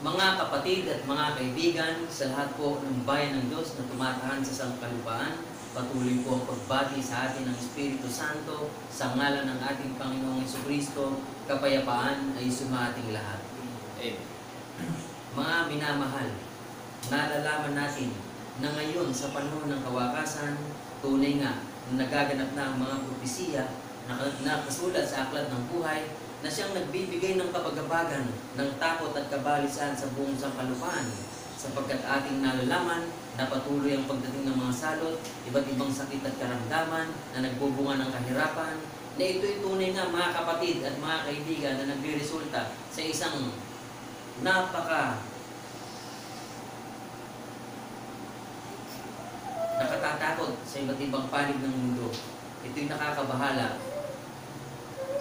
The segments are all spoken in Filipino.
Mga kapatid at mga kaibigan, sa lahat po ng bayan ng Diyos na tumatahan sa sangkalupaan, patuloy po ang pagbati sa atin ng Espiritu Santo sa ngalan ng ating Panginoong Jesucristo, kapayapaan ay sumating lahat. Amen. Mga minamahal, nalalaman natin na ngayon sa panahon ng kawakasan, tunay nga na nagaganap na ang mga propesiya na nakasulat sa aklat ng buhay na siyang nagbibigay ng kabagabagan, ng takot at kabalisan sa buong sangkalupaan, sapagkat ating nalalaman na patuloy ang pagdating ng mga salot, iba't ibang sakit at karamdaman na nagbubunga ng kahirapan, na ito'y tunay nga mga kapatid at mga kaibigan na nagre-resulta sa isang nakatatakot sa iba't ibang panig ng mundo. Ito'y nakakabahala.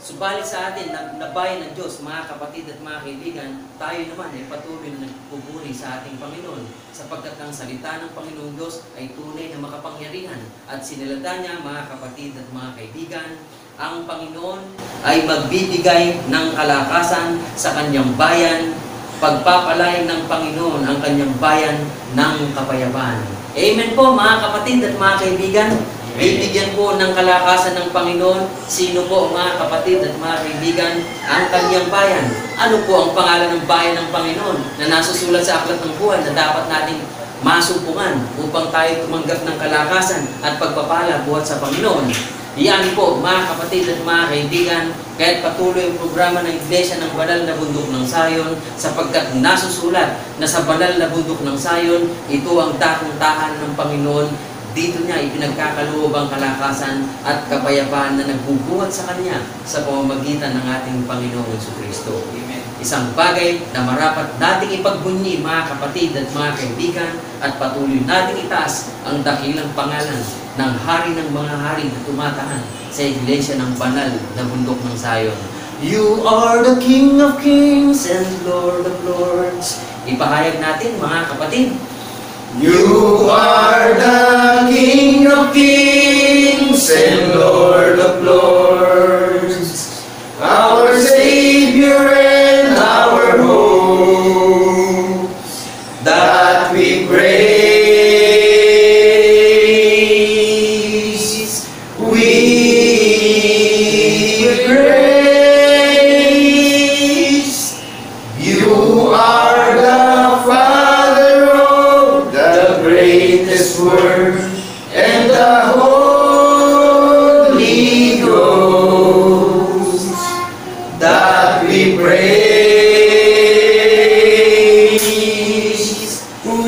Subalit sa atin, na bayan ng Diyos, mga kapatid at mga kaibigan, tayo naman ay patuloy na nagpupuri sa ating Panginoon, sapagkat ang salita ng Panginoong Diyos ay tunay na makapangyarihan. At sinilata niya, mga kapatid at mga kaibigan, ang Panginoon ay magbibigay ng kalakasan sa kanyang bayan, pagpapalain ng Panginoon ang kanyang bayan ng kapayapaan. Amen po mga kapatid at mga kaibigan. Bibigyan po ng kalakasan ng Panginoon. Sino po mga kapatid at mga kaibigan? Ang kanyang bayan. Ano po ang pangalan ng bayan ng Panginoon na nasusulat sa aklat ng buhay na dapat nating masumpungan upang tayo tumanggap ng kalakasan at pagpapala buhat sa Panginoon? Iyan po mga kapatid at mga kaibigan, kahit patuloy ang programa ng Iglesia ng Banal na Bundok ng Sayon, sapagkat nasusulat na sa Banal na Bundok ng Sayon, ito ang takong-tahan ng Panginoon. Dito niya ipinagkakaloob ang kalakasan at kapayapaan na nagbubuhat sa Kanya sa pamamagitan ng ating Panginoong Jesucristo. Amen. Isang bagay na marapat nating ipagbunyi mga kapatid at mga kaibigan, at patuloy nating itaas ang dakilang pangalan ng Hari ng mga Hari na tumatahan sa Iglesia ng Banal na Bundok ng Sayon. You are the King of Kings and Lord of Lords. Ipahayag natin mga kapatid. You are the King of Kings and Lord of Lords, our Savior and our hope, that we praise, we praise. You are the greatest word and the Holy Ghost, that we praise, we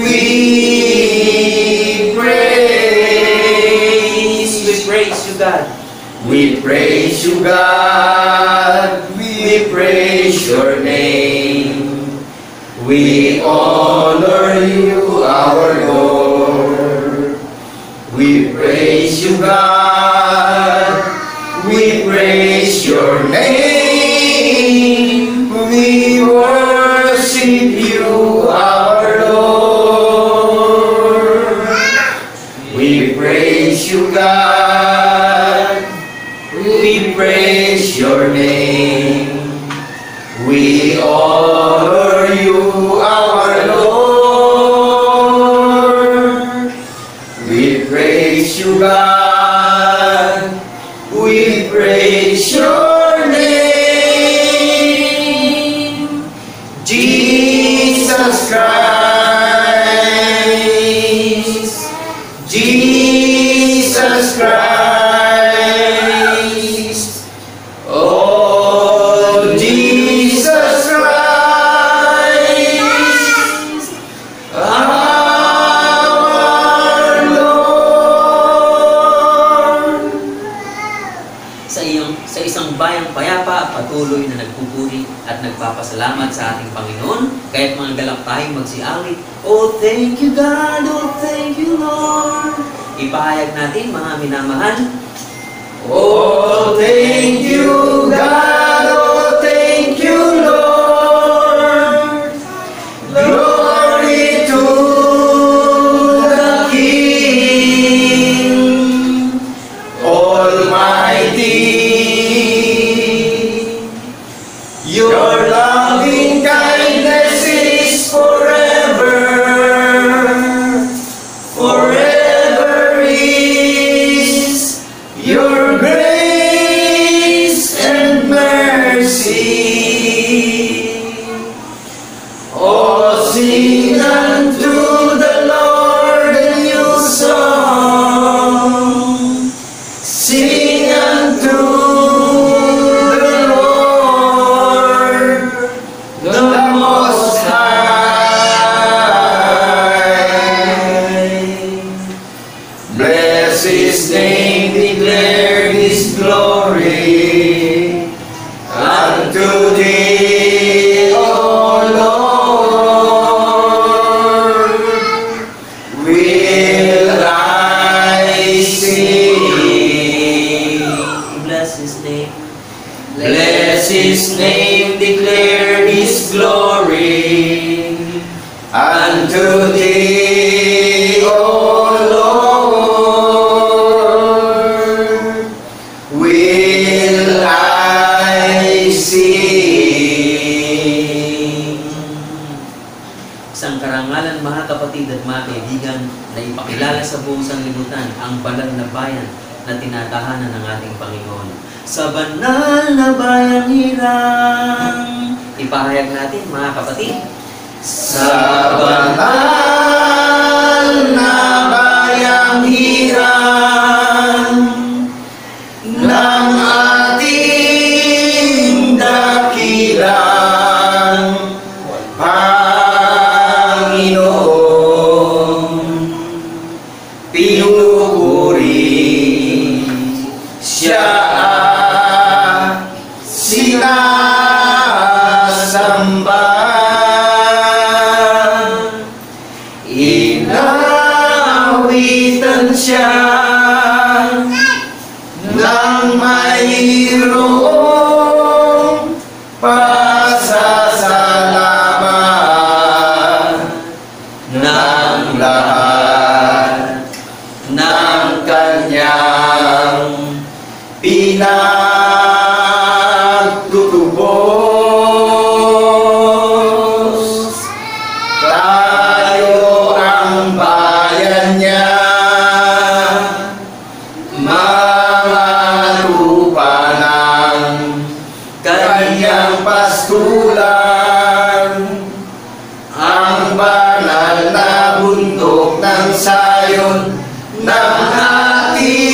praise you, God. We praise you, God. We praise your name. We honor you, our Lord. We praise you, God. We praise your name. We worship you, our Lord. We praise you, God. We praise your name. We honor you, our Lord. We praise you, God. We praise your name. Jesus Christ. Jesus Christ. Patuloy na nagpupuri at nagpapasalamat sa ating Panginoon, kahit mga galak tayong magsiawit. Oh, thank you God, oh, thank you Lord. Ipahayag natin mga minamahal. Oh, thank you God, oh, thank you Lord. Glory to the King Almighty. Your loving kindness is His name, declare His glory. Unto Thee, O Lord, will I sing. Bless His name. Bless His name, declare His glory. Unto Thee, O Lord, will I sing. Isang karangalan, mga kapatid at mga kaibigan, na ipakilala sa buong sanlibutan ang banal na bayan na tinatahanan ng ating Panginoon. Sa banal na bayang hirang, ipahayag natin, mga kapatid. Sa banal na bayang hirang ng ating dakilang Panginoon, pinupuri siya sinasamba. Inawitan siya ng mayroong pasasalamat ng lahat ng kanyang pinagtutubos. Tayo ang bayan niya, mga lupa ng kanyang pastulan, ang banal na bundok ng Sayon ng ating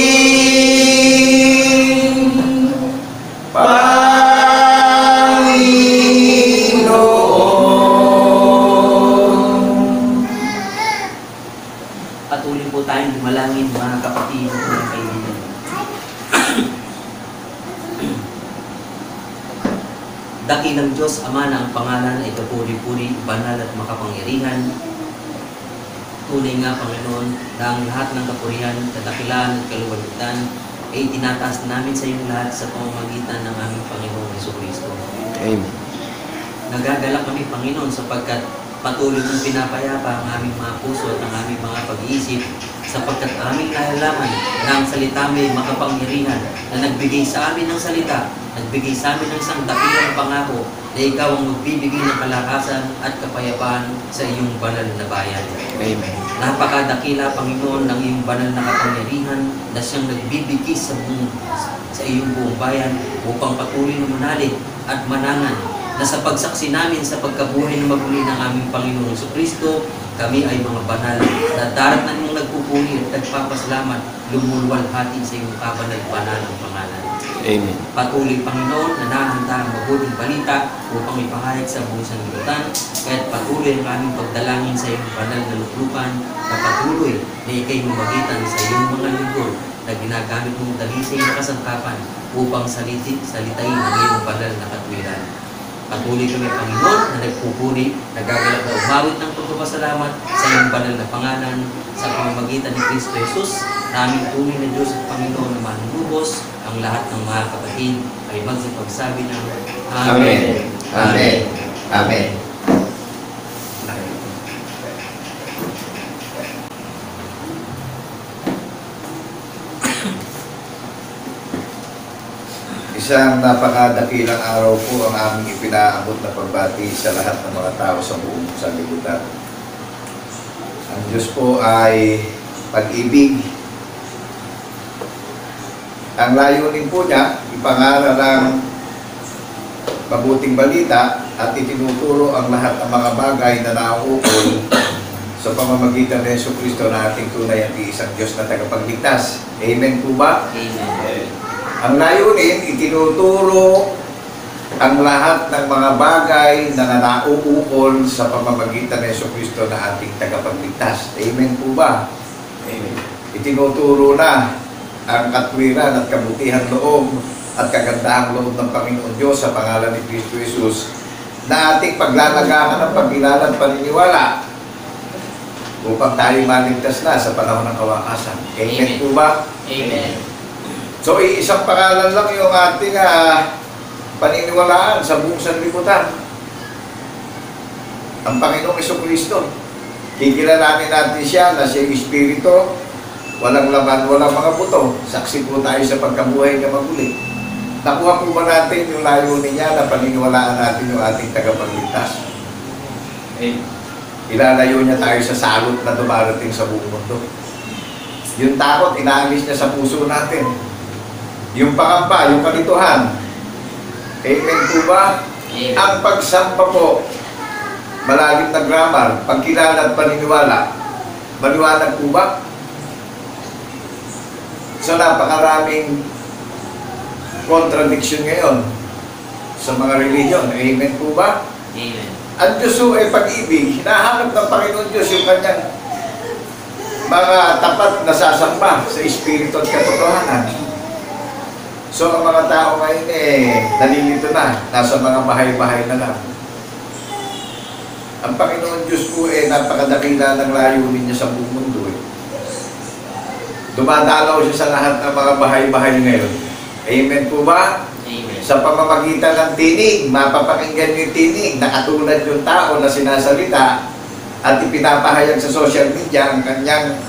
Panginoon. Patuloy po tayong dumalangin, mga kapatid at mga kaibigan. Dakilang Diyos, Ama na ang pangalan ay kapuri-puri, banal at makapangyarihan. Tunay nga, Panginoon, na ang lahat ng kapurihan, kadakilaan at kaluwalhatian ay tinataas namin sa iyong lahat sa pamamagitan ng aming Panginoon Jesucristo. Amen. Nagagalak kami, Panginoon, sapagkat patuloy mong pinapayapa ang aming mga puso at ang aming mga pag-iisip, sapagkat aming nalalaman na ang salita may makapangyarihan na nagbigay sa amin ng salita, nagbigay sa amin ng isang dakilang pangako na ikaw ang magbibigay ng kalakasan at kapayapaan sa iyong banal na bayan. Amen. Napakadakila, Panginoon, ng iyong banal na kapangyarihan na siyang nagbibigay sa iyong buong bayan upang patuloy na manalig at manangan na sa pagsaksi namin sa pagkabuhay na maguli ng aming Panginoong Jesucristo, kami ay mga banal na daratan mong nagpupuri at nagpapasalamat, lumulwalhati sa iyong kabanal-banal ang pangalan. Amen. Patuloy, Panginoon, na nahanda ang mabuting balita upang ipahayag sa buong sanlibutan, kaya't patuloy ang aming pagdalangin sa iyong banal na luklupan, na patuloy na ikay mamagitan sa iyong mga lingkod na ginagamit mong dalisay na kasangkapan upang salitain ang iyong banal na katwiran. Patuloy kami, Panginoon, na nagpupuri, nagagalak na umawit ng pagpapasalamat sa iyong banal na pangalan sa pamamagitan ni Kristo Jesus, na aming tunay na Diyos at Panginoon na manunubos. Ang lahat ng mga kapatid ay magsipagsabi ng Amen. Amen. Amen. Isang napakadakilang araw po ang aming ipinaabot na pagbati sa lahat ng mga tao sa buong sanlibutan. Ang Diyos po ay pag-ibig. Ang layunin po niya, ipangaral ng mabuting balita at itinuturo ang lahat ng mga bagay na nauukol sa pamamagitan ng Jesucristo na ating tunay at iisang Diyos na tagapagligtas. Amen po ba? Amen. Ang layunin, itinuturo ang lahat ng mga bagay na nauukol sa pamamagitan ng Jesucristo na ating tagapagligtas. Amen po ba? Amen. itinuturo na ang katwiran at kabutihan loob at kagandahang loob ng Panginoon Diyos sa pangalan ni Kristo Jesus na ating paglalagakan ng pagkilala at paniniwala upang tayo maligtas na sa panahon ng kawakasan. Amen po ba? Amen. So, isang pangalan lang yung ating paniniwalaan sa buong sanlibutan. Ang Panginoong Jesucristo. Kikilalanin natin siya na siya yung Espiritu, walang laman, walang mga buto. Saksi po tayo sa pagkabuhay na maguli. Nakuha po ba natin yung layunin niya na paniniwalaan natin yung ating tagapagligtas? Ilalayo niya tayo sa salot na dumarating sa buong mundo. Yung takot, inaalis niya sa puso natin. Yung pangamba, yung kalituhan. Amen po ba? Amen. Ang pagsamba po, malalim na grammar, pagkilala at paniniwala. Maliwanag po ba? So napakaraming contradiction ngayon sa mga religion. Amen po ba? Amen. Ang Diyos po ay pag-ibig. Hinahanap ng Panginoon Diyos yung kanyang mga tapat na sasamba sa Espiritu at katotohanan. So ang mga tao ngayon nalilito na. Nasa mga bahay-bahay na lang. Ang Panginoon Diyos po napakadakila ng layunin niya sa buong mundo. Dumadalaw siya sa lahat ng mga bahay-bahay ngayon. Amen po ba? Amen. Sa pamamagitan ng tinig, mapapakinggan yung tinig na katulad yung tao na sinasalita at ipinapahayag sa social media ang kanyang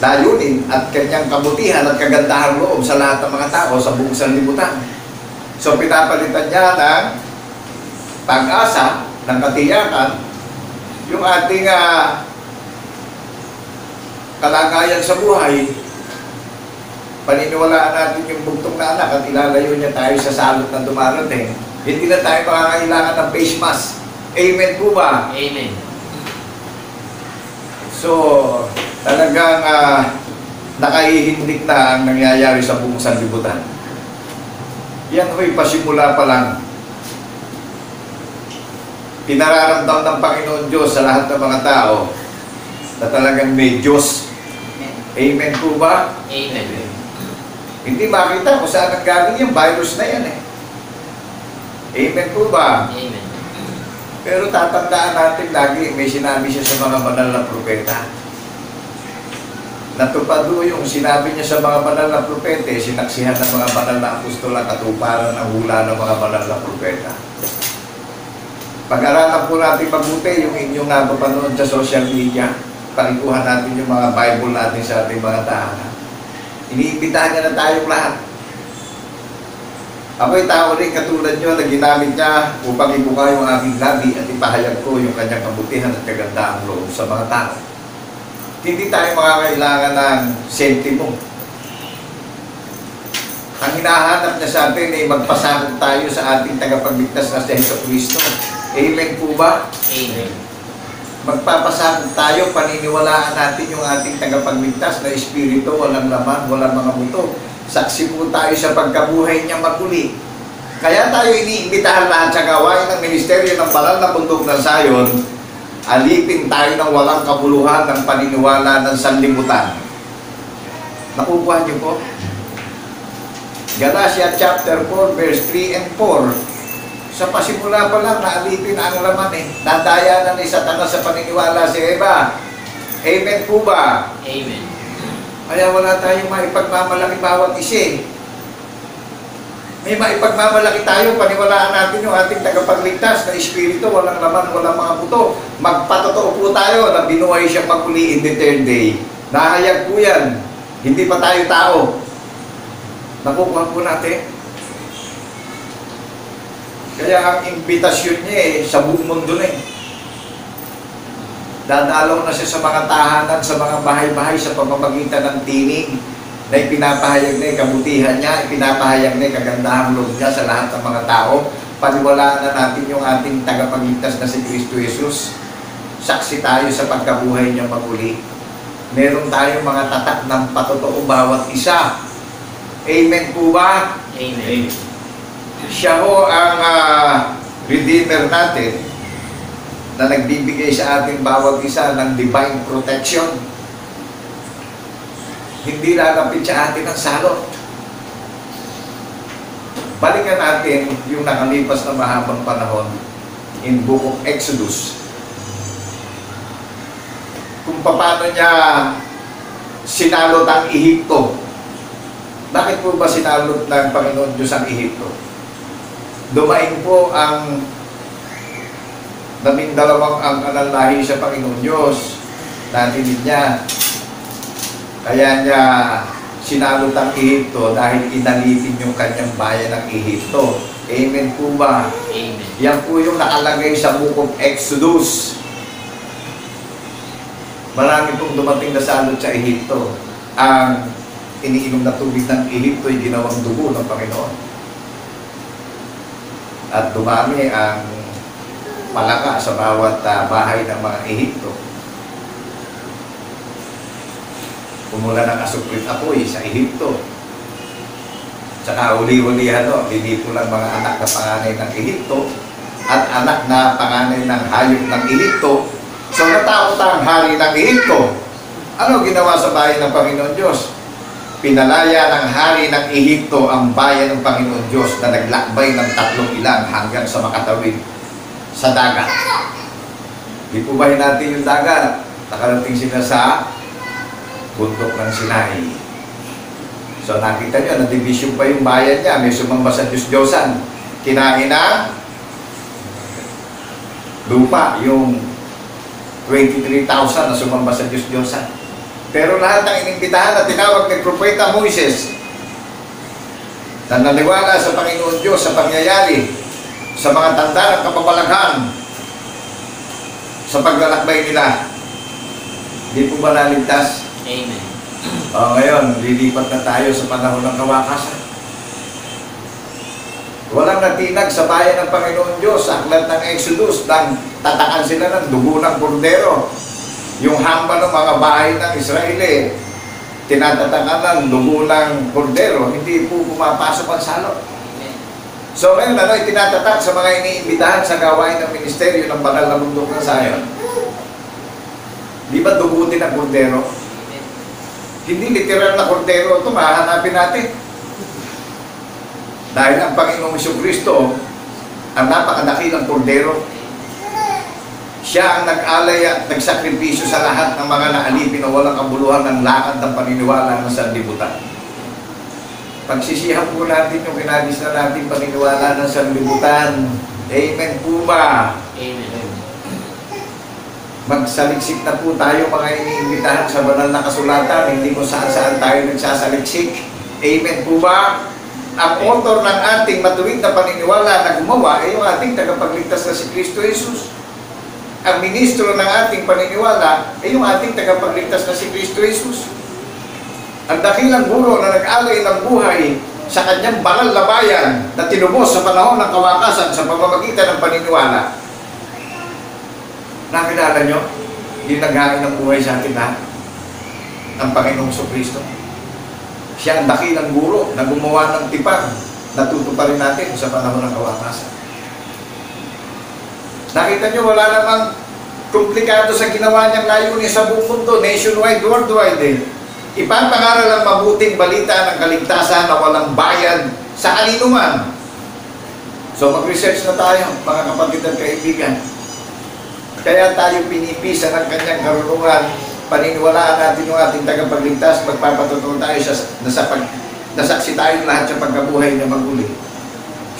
layunin at kanyang kabutihan at kagandahan loob sa lahat ng mga tao sa buong sanlibutan. So pinapalitan niya ng pag-asa, ng katiyakan, yung ating kalagayan sa buhay. Paniniwalaan natin yung bugtong na anak at ilalayo niya tayo sa salot na dumarating. Hindi na tayo makakailangan ng face mask. Amen po ba? Amen. So, talagang nakahihindik na ang nangyayari sa buong sanlibutan. Yan ho'y pasimula pa lang. Pinararamdam ng Panginoon Diyos sa lahat ng mga tao na talagang may Diyos. Amen po ba? Amen. Hindi makita kung saan ang galing yung virus na yan Amen po ba? Amen. Pero tatandaan natin lagi, may sinabi siya sa mga banal na propeta. Natupad yung sinabi niya sa mga banal na propeta, sinaksihan ng mga banal na apostol at katuparan ng hula ng mga banal na propeta. Pag-aralan po natin mabuti yung inyong napapanood sa social media, pakikuhan natin yung mga Bible natin sa ating mga tahanan. Iniimbitahan niya na tayong lahat. Ako'y tao rin katulad nyo na ginamit niya upang ibuka yung aking labi at ipahayag ko yung kanyang kabutihan at kagandahang loob sa mga tao. Hindi tayo makakailangan ng sentimo. Ang hinahanap niya sa atin ay magpasakot tayo sa ating tagapagligtas na si Jesucristo. Amen po ba? Amen. Magpapasakot tayo, paniniwalaan natin yung ating tagapagligtas na Espiritu, walang laman, walang mga buto. Saksi po tayo sa pagkabuhay niya maguli. Kaya tayo iniimbitahan lahat sa gawain ng ministeryo ng banal na bundok ng Sayon, alipin tayo ng walang kabuluhan ng paniniwala ng sanlibutan. Nakukuha niyo po? Galatia chapter 4, verse 3 and 4. Sa pasimula pa lang, naalipin ang laman Nadayanan ni Satanas sa paniniwala si Eva. Amen po ba? Amen. Kaya wala tayong maipagmamalaki bawat isa May maipagmamalaki tayo, paniwalaan natin yung ating tagapagligtas na Espiritu, walang laman, walang mga buto. Magpatotoo po tayo na binuhay siya maguli in the third day. Nahayag po yan. Hindi pa tayo tao. Nakukuha po natin. Kaya ang imbitasyon niya sa buong mundo Dadalaw na siya sa mga tahanan, sa mga bahay-bahay sa pamamagitan ng tinig na ipinapahayag niya kabutihan niya, ipinapahayag niya kagandahang loob niya sa lahat ng mga tao. Paniwalaan na natin yung ating tagapagligtas na si Kristo Jesus. Saksi tayo sa pagkabuhay niya maguli. Meron tayong mga tatak ng patotoo bawat isa. Amen po ba? Amen. Siya ho ang Redeemer natin na nagbibigay sa ating bawat isa ng divine protection. hindi lalapit sa atin ang salot. Balikan natin yung nakalipas na mahabang panahon in Book of Exodus. Kung paano niya sinalot ang Ehipto. Bakit po ba sinalot ng Panginoon Diyos ang Ehipto? Dumaing po ang 12 ang kanalahi sa Panginoon Diyos. Natinid niya. Kaya niya sinalot ang Ehipto dahil inalitin yung kanyang bayan ng Ehipto. Amen po ba? Amen. Yan po yung nakalagay sa Book of Exodus. Marami pong dumating na salot sa Ehipto. Ang iniinom na tubig ng Ehipto ay ginawang dugo ng Panginoon. At dumami ang palaka sa bawat bahay ng mga Ehipto. Pumula ng asuprit apoy sa Ehipto. Tsaka uli-ulihan lilipo lang mga anak na panganay ng Ehipto at anak na panganay ng hayop ng Ehipto. So natakot ang hari ng Ehipto. Ano ginawa sa bayan ng Panginoon Diyos? Pinalaya ng hari ng Ehipto ang bayan ng Panginoon Diyos na naglakbay ng 3 ilang hanggang sa makatawid sa dagat. Di po ba natin yung dagat? Nakarating sila sa bundok ng Sinai. So nakita nyo, na-division pa yung bayan niya. May sumamba sa Diyos-Diyosan. Kinain ng lupa, yung 23,000 na sumamba sa Diyos-Diyosan. Pero lahat ng inimbitahan na tinawag ni Propeta Moises na naniwala sa Panginoon Diyos sa pangyayari, sa mga tanda ng kapabalaghan, sa paglalakbay nila, di po ba naligtas? Amen. Ngayon, lilipat na tayo sa panahon ng kawakasan. Walang natinag sa bayan ng Panginoon Diyos sa aklat ng Exodus nang tatakan sila ng dugo ng kordero. Yung hamba ng mga bahay ng Israeli, tinatatakan ng dugo ng kordero, hindi po pumapasok ang salot. So ngayon, tinatatak sa mga iniimbitahan sa gawain ng ministeryo ng banal na bundok ng Zion. Di ba dugo din ang kordero? Hindi literal na kordero ito, mahanapin natin. Dahil ang Panginoong Jesucristo, ang napakadakilang kordero, siya ang nag-alay at nagsakripisyo sa lahat ng mga naalipin na walang kabuluhan ng lakad ng paniniwala ng sanlibutan. Pagsisihan po natin yung kinagis na natin paniniwala ng sanlibutan. Amen po ba? Amen. Magsaliksik na po tayo mga iniimbitahan sa banal na kasulatan, hindi kung saan-saan tayo nagsasaliksik. Amen po ba? Ang author ng ating matuwid na paniniwala na gumawa ay yung ating tagapagligtas na si Kristo Jesus. Ang ministro ng ating paniniwala ay yung ating tagapagligtas na si Kristo Jesus. Ang dakilang guro na nag-alay ng buhay sa kanyang banal na bayan na tinubos sa panahon ng kawakasan sa pamamagitan ng paniniwala. Nakilala nyo? Yung naghain ng buhay sa atin lahat. Ang Panginoong Jesucristo. Siya ang dakilang guro na gumawa ng tipag na tutuparin natin sa panahon ng kawakasan. Nakita nyo, wala namang komplikado sa ginawa niyang layunin sa buong mundo, nationwide, worldwide. Ipapangaral ang mabuting balita ng kaligtasan na walang bayad sa kanino man. So mag-research na tayo, mga kapatid at kaibigan. Kaya tayo pinipisa ng kanyang karunungan, paniniwalaan natin yung ating tagapagligtas, magpapatutunan tayo nasaksi tayo lahat sa pagkabuhay na maguli.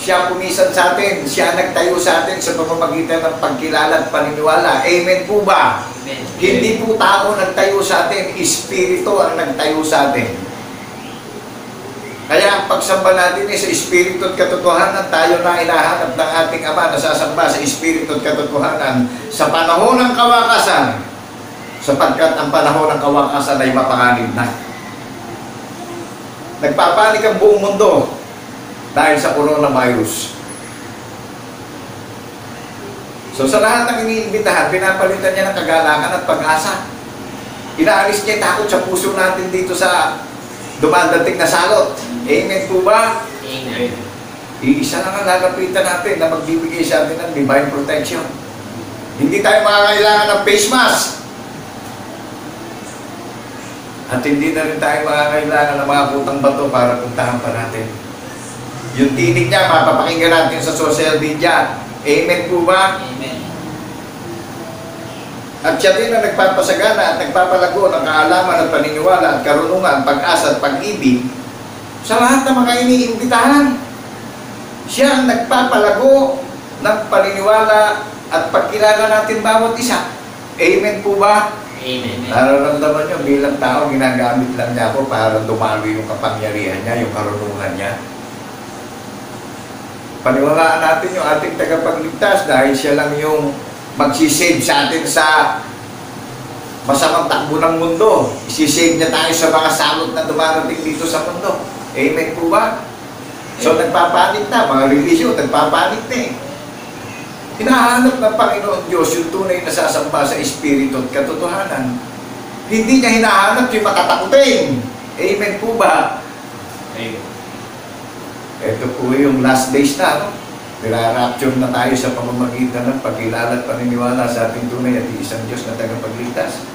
Siya pumisan sa atin, siya nagtayo sa atin sa pamamagitan ng pagkilala at paniniwala. Amen po ba? Amen. Hindi po tao nagtayo sa atin, Espiritu ang nagtayo sa atin. Kaya ang pagsamba natin ay sa Espiritu at katotohanan, tayo na hinahanap ng ating Ama na sasamba sa Espiritu at katotohanan sa panahon ng kawakasan, sapagkat ang panahon ng kawakasan ay mapanganib na. Nagpapanik ang buong mundo dahil sa coronavirus. So sa lahat ng iniimbitahan, pinapalitan niya ng kagalakan at pag-asa. Inaalis niya yung takot sa puso natin dito sa dumadating na salot. Amen po ba? Amen. Iisa lang ang lalapitan natin na magbibigay sa atin ng divine protection. Hindi tayo makakailangan ng face mask. At hindi na rin tayo makakailangan ng mga putang bato para puntahan pa natin. Yung tinig niya, mapapakinggan natin sa social media. Amen po ba? Amen. At siya din ang nagpapasagana at nagpapalago ng kaalaman at paniniwala at karunungan, pag-asa at pag-ibig sa lahat ng mga iniimbitahan. Siya ang nagpapalago ng paniniwala at pagkilala natin bawat isa. Amen po ba? Amen. Nararamdaman nyo bilang tao, ginagamit lang niya ako para dumalo yung kapangyarihan niya, yung karunungan niya. Paniwalaan natin yung ating tagapagligtas dahil siya lang yung magsisave sa atin sa masamang takbo ng mundo. Isisave niya tayo sa mga salot na dumarating dito sa mundo. Amen po ba? So nagpapanik na, mga relisyon, nagpapanik na eh. Hinahanap ng Panginoon Diyos yung tunay na sasamba sa Espiritu at katotohanan. Hindi niya hinahanap yung matatakutin. Amen po ba? Amen. Ito po yung last days na, no? Nira-rapture na tayo sa pamamagitan ng pagkilala at paniniwala sa ating tunay at isang Diyos na tagapagligtas.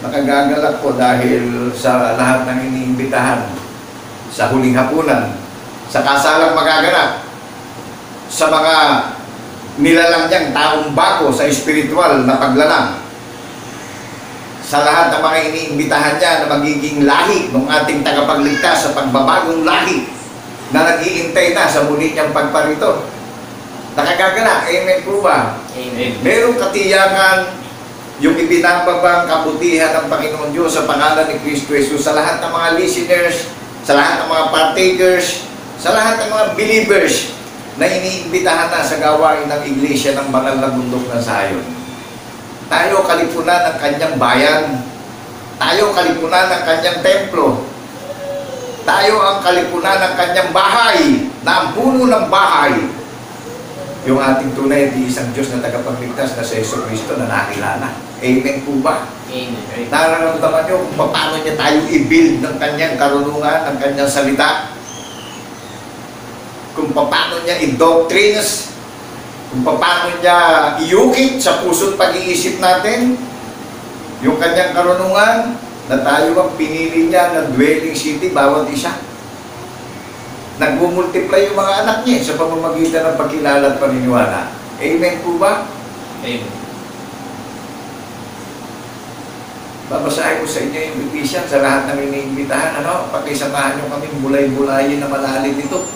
Nakagagalak po dahil sa lahat ng iniimbitahan sa huling hapunan, sa kasalang magaganap, sa mga nilalang niyang taong bago sa espiritual na paglalang, sa lahat ng mga iniimbitahan niya na magiging lahi ng ating tagapagligtas sa pagbabagong lahi na nag-iintay na sa muli niyang pagparito. Nakagaganap, amen po ba? Amen. Merong katiyakan yung ibinababang kabutihan ng Panginoon Diyos sa pangalan ni Kristo Jesus sa lahat ng mga listeners, sa lahat ng mga partakers, sa lahat ng mga believers na iniimbitahan na sa gawain ng iglesia ng banal na bundok ng Zion. Tayo kalipunan ng kanyang bayan. Tayo kalipunan ng kanyang templo. Tayo ang kalipunan ng kanyang bahay, na ang puno ng bahay, yung ating tunay at isang Diyos na tagapagligtas na si Jesucristo na nakilala. Amen po ba? Amen. Nararamdaman nyo kung paano niya tayo i-build ng kanyang karunungan, ng kanyang salita, kung paano niya i-doctrines, kung paano niya iukit sa puso't pag-iisip natin yung kanyang karunungan, na tayo ang pinili niya na dwelling city bawat isa. Nagmumultiply yung mga anak niya sa pamamagitan ng pagkilala at paniniwala. Amen po ba? Amen. Babasahin ko sa inyo yung Ephesians sa lahat ng iniimbitahan. Pakisamahan nyo kami bulay-bulayin na malalim ito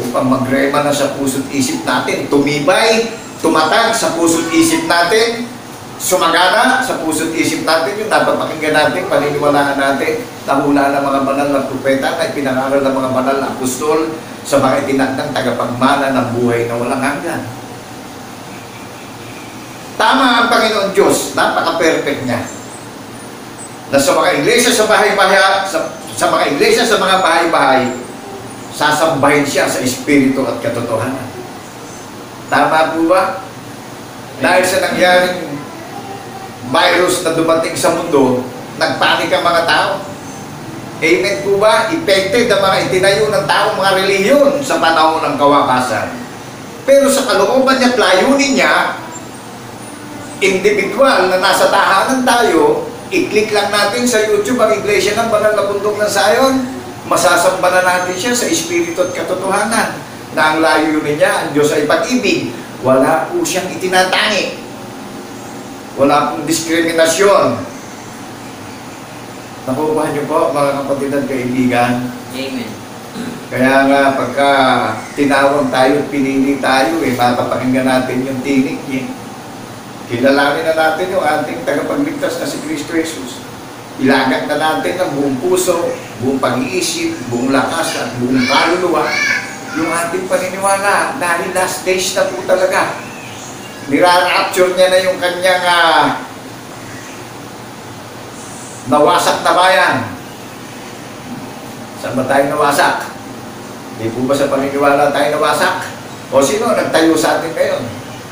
upang magrema na sa puso't isip natin, tumibay, tumatag sa puso't isip natin, sumagana sa puso't isip natin yung napapakinggan natin, paniniwalaan natin, tahula ng mga banal na propeta na ipinangaral ng mga banal na apostol sa mga itinakdang tagapagmana ng buhay na walang hanggan. Tama ang Panginoon Diyos, napaka-perfect niya, na sa mga iglesia sa bahay-bahay, sa mga iglesia sa mga bahay-bahay, sasambahin siya sa espiritu at katotohanan. Tama po ba? Dahil sa nangyaring virus na dumating sa mundo, nagpanik ang mga tao. Amen po ba? Affected ang mga itinayo ng taong mga relihiyon sa panahon ng kawakasan. Pero sa kalooban niya, layunin niya, individual na nasa tahanan tayo, i-click lang natin sa YouTube ang Iglesia ng Banal na Bundok ng Zion, masasamba na natin siya sa espiritu at katotohanan na ang layunin niya, ang Diyos ay pag-ibig. Wala po siyang itinatangi. Wala pong diskriminasyon. Nakukuha niyo po, mga kapatid at kaibigan. Amen. Kaya nga, pagka tinawag tayo at pinili tayo, mapapakinggan natin yung tinig niya. Kilalanin na natin yung ating tagapagligtas na si Kristo Jesus. Ilagak na natin ang buong puso, buong pag-iisip, buong lakas at buong kaluluwa yung ating paniniwala dahil last days na po talaga. Nira-rapture niya na yung kanyang nawasak na bayan. Saan ba tayo nawasak? Di po ba sa paniniwala tayo nawasak? O sino nagtayo sa atin ngayon?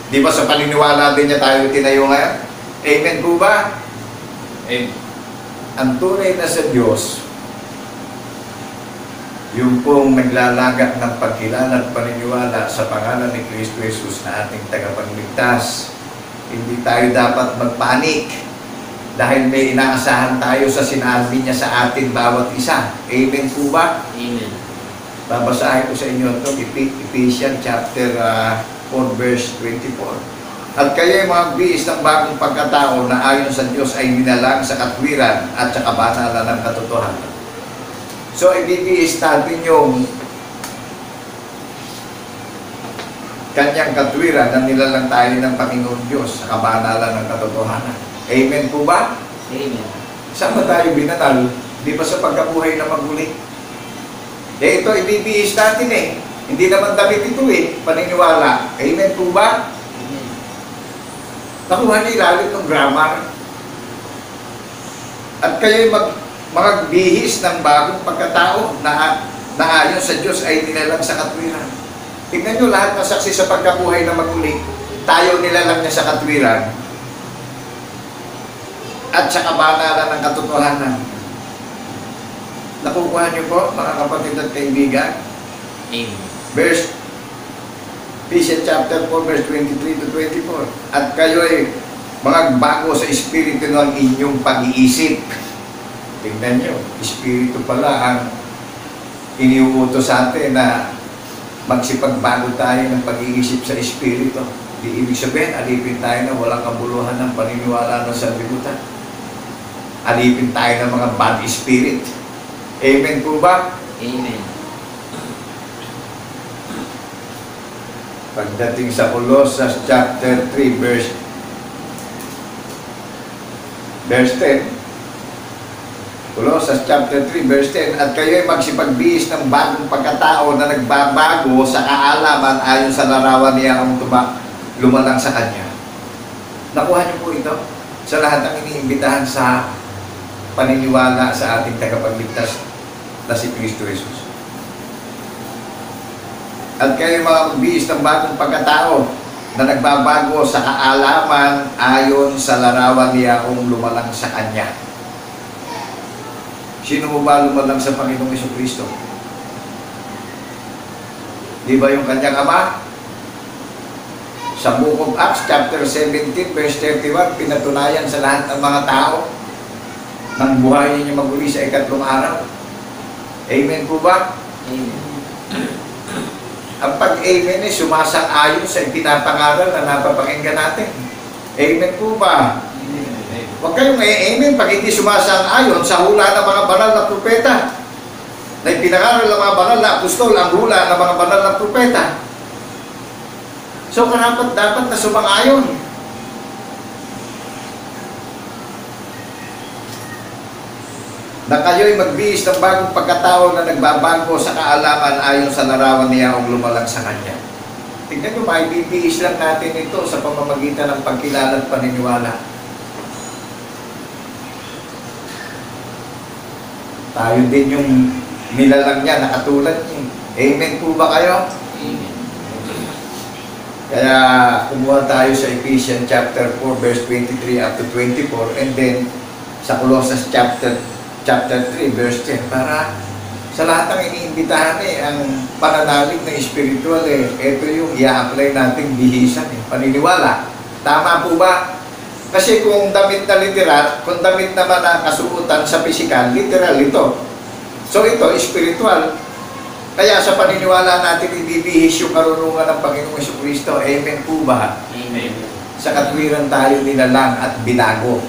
Di ba sa paniniwala din niya tayo tinayo ngayon? Amen po ba? Amen. Ang tunay na sa Diyos, yung pong naglalagak ng pagkilala at paniniwala sa pangalan ni Kristo Jesus na ating tagapagligtas. Hindi tayo dapat magpanik Dahil may inaasahan tayo sa sinabi niya sa atin bawat isa. Amen po ba? Amen. Babasahin ko sa inyo ito, Ephesians chapter 4 verse 24. At kayo mga bihis ng bagong pagkatao na ayon sa Diyos ay minalang sa katwiran at sa kabanalan ng katotohanan. So, ibibihis natin yung kanyang katwiran na nilalang tayo ng Panginoon Diyos sa kabanalan ng katotohanan. Amen po ba? Amen. Saan ba tayo binanal? Di ba sa pagkabuhay na maguli? Eh, ito ibibihis natin eh. Hindi naman damit ito eh, paniniwala. Amen po ba? Amen. Nakuha niya ilalim ng grammar. At kayo'y mga bihis ng bagong pagkatao na ayon sa Diyos ay nilalang sa katwiran. Tingnan nyo lahat ng saksi sa pagkabuhay na maguli. Tayo nilalang niya sa katwiran at sa kabanalan ng katotohanan. Nakukuha niyo po, mga kapatid at kaibigan? Amen. Verse Ephesians chapter 4 verse 23 to 24. At kayo'y mga bago sa espiritu ng inyong pag-iisip. Tingnan nyo, espiritu pala ang iniuutos sa atin na magsipagbago tayo ng pag-iisip sa espiritu. Di ibig sabihin, alipin tayo na walang kabuluhan ng paniniwala ng sanlibutan. Alipin tayo ng mga bad spirit. Amen po ba? Amen. Pagdating sa Colossus chapter 3 verse 10. Colossus chapter 3 verse 10. At kayo'y magsipagbihis ng bagong pagkatao na nagbabago sa kaalaman ayon sa larawan niya ang lumalang sa Kanya. Nakuha niyo po ito sa lahat ng iniimbitahan sa paniniwala sa ating tagapagligtas na si Kristo Jesus. At kayo mga magbihis ng bagong pagkatao na nagbabago sa kaalaman ayon sa larawan niya kung lumalang sa Kanya. Sino mo ba lumalang sa Panginoong Jesucristo? Di ba yung Kanyang Ama? Sa Book of Acts chapter 17 verse 31, pinatunayan sa lahat ng mga tao ng buhay niya maguli sa ikatlong araw. Amen po ba? Amen. Ang pag-amen ay sumasang-ayon sa ipinapangaral na napapakinggan natin. Amen po ba? Huwag kayong amen pag hindi sumasang-ayon sa hula ng mga banal na propeta. Na ipinangaral ng mga banal na apostol ang hula ng mga banal na propeta. So karapat dapat na sumang-ayon. Na kayo'y magbihis ng bagong pagkatao na nagbabago sa kaalaman ayon sa larawan niya kung lumalang sa Kanya. Tignan nyo, maibibihis lang natin ito sa pamamagitan ng pagkilala at paniniwala. Tayo din yung nilalang niya na katulad niya. Amen po ba kayo? Amen. Kaya kumuha tayo sa Ephesians chapter 4 verse 23 up to 24 and then sa Colossus chapter 3 verse 10 para sa lahat ng iniimbitahan ang pananalig na spiritual ito yung i-apply nating bihisan paniniwala. Tama po ba? Kasi kung damit na literal, kung damit naman ang kasuotan sa pisikal, literal ito. So ito, spiritual. Kaya sa paniniwala natin ibibihis yung karunungan ng Panginoong Jesucristo. Amen po ba? Amen. Sa katwiran tayo nilalang at binago.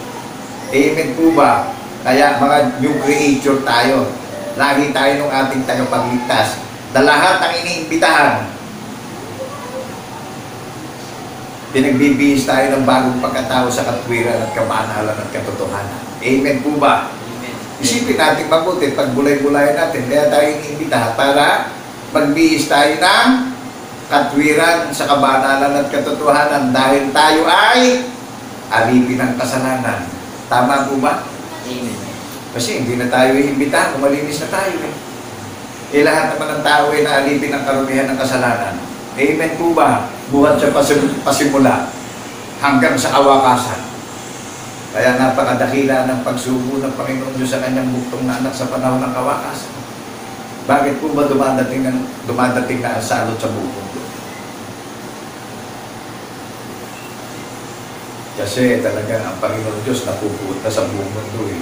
Amen po ba? Kaya mga new creature tayo. Lagi tayo ng ating tagapagligtas. Na lahat ang iniimbitahan. Pinagbibihis tayo ng bagong pagkatao sa katwiran at kabanalan at katotohanan. Amen po ba? Amen. Isipin natin mabuti, pag bulay-bulayan natin, kaya tayo iniimbitahan para magbihis tayo ng katwiran sa kabanalan at katotohanan dahil tayo ay alipin ng kasalanan. Tama po ba? Amen. Kasi hindi na tayo iimbitahan kung malinis na tayo lahat naman ng tao ay naalipin ng karumihan ng kasalanan. Amen po ba? Buhat sa pasimula hanggang sa awakasan. Kaya napakadakila ng pagsubo ng Panginoon Diyos sa kanyang buktong na anak sa panahon ng awakasan. Bakit po ba dumadating na ang salot sa bukong? Kasi talaga ang Panginoon Diyos napupuot na sa buong mundo eh.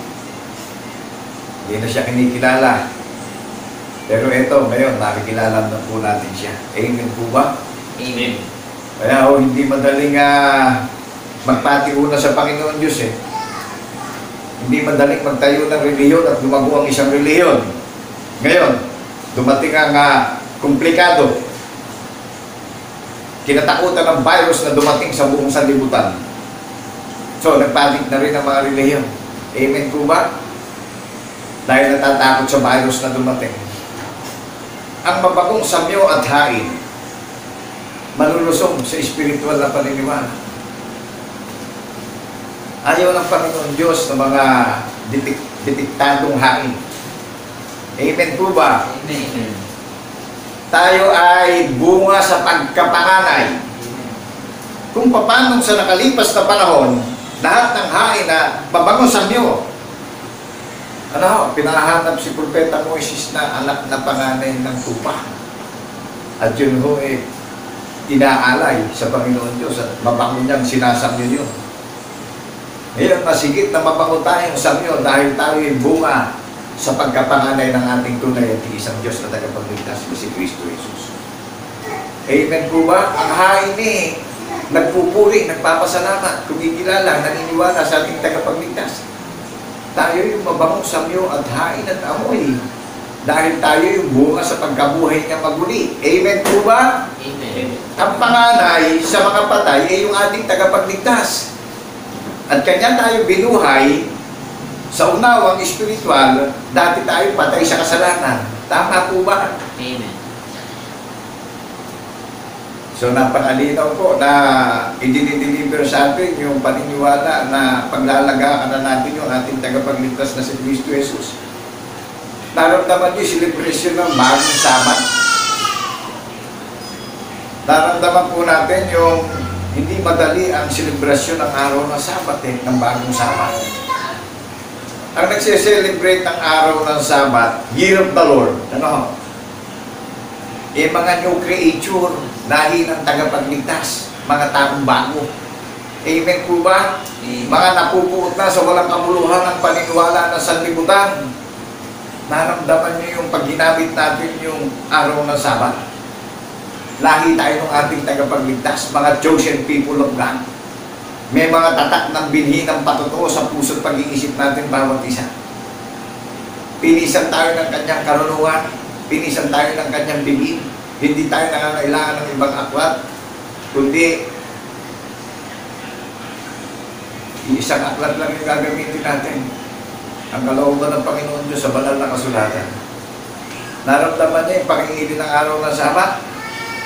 Hindi na siya kinikilala. Pero ito, ngayon, nakikilala na po natin siya. Amen po ba? Amen. Kaya hindi madaling magpatiuna sa Panginoon Diyos eh. Hindi madaling magtayo ng reliyon at lumago ang isang reliyon. Ngayon, dumating ang komplikado. Kinatakutan ng virus na dumating sa buong sanlibutan. So, nagpanik na rin ang mga reliyon. Amen po ba? Dahil natatakot sa virus na dumating. Ang mabagong samyo at hain, malulusong sa espiritual na paniniwala. Ayaw ng Panginoon Diyos ng mga detiktadong hain. Amen po ba? Amen. Tayo ay bunga sa pagkapanganay. Kung paano sa nakalipas na panahon, lahat ng hain na mabagong samyo, pinahanap si Propeta Moises na anak na panganay ng tupa. At yun ho inaalay sa Panginoon Diyos at mabango niyang sinasamyo yun. Ngayon, masigit na mabango tayong samyo dahil tayo ay bunga sa pagkapanganay ng ating tunay at isang Diyos na tagapagligtas, si Kristo Jesus. Amen po ba? Ang hain nagpupuri, nagpapasalamat, kumikilala, naniniwala sa ating tagapagligtas. Tayo yung mabangong samyo at hain at amoy. Dahil tayo yung bunga sa pagkabuhay niya maguli. Amen po ba? Amen. Ang panganay sa mga patay ay yung ating tagapagligtas. At kanya tayo binuhay sa unawang espiritual, dati tayo patay sa kasalanan. Tama po ba? Amen. So napakalinaw po na i-deliver sa atin yung paniniwala na paglalagaan na natin yung ating tagapagligtas na si Kristo Jesus. Naramdaman niyo yung celebration ng bagong Sabat. Naramdaman po natin yung hindi madali ang selebrasyon ng araw ng Sabat ng bagong Sabat. Ang nagse-celebrate ng araw ng Sabat, Year of the Lord, mga new creature, lahi ng tagapagligtas, mga taong bago. Amen po ba? Mga napupuot na sa walang kamuluhan ng paniniwala ng sanlibutan. Naramdaman niyo yung pag ginamit natin yung araw ng Sabat. Lahi tayo ng ating tagapagligtas, mga chosen people of God. May mga tatak ng binhi ng patotoo sa puso't pag-iisip natin bawat isa. Pinisan tayo ng kanyang karunungan, pinisan tayo ng kanyang bibig. Hindi tayo nangangailangan ng ibang akwat, kundi isang aklat lang yung gagamitin natin. Ang kalooban ng Panginoon Diyos sa banal na kasulatan. Naramdaman niya yung pag-iili ng araw ng Sabat,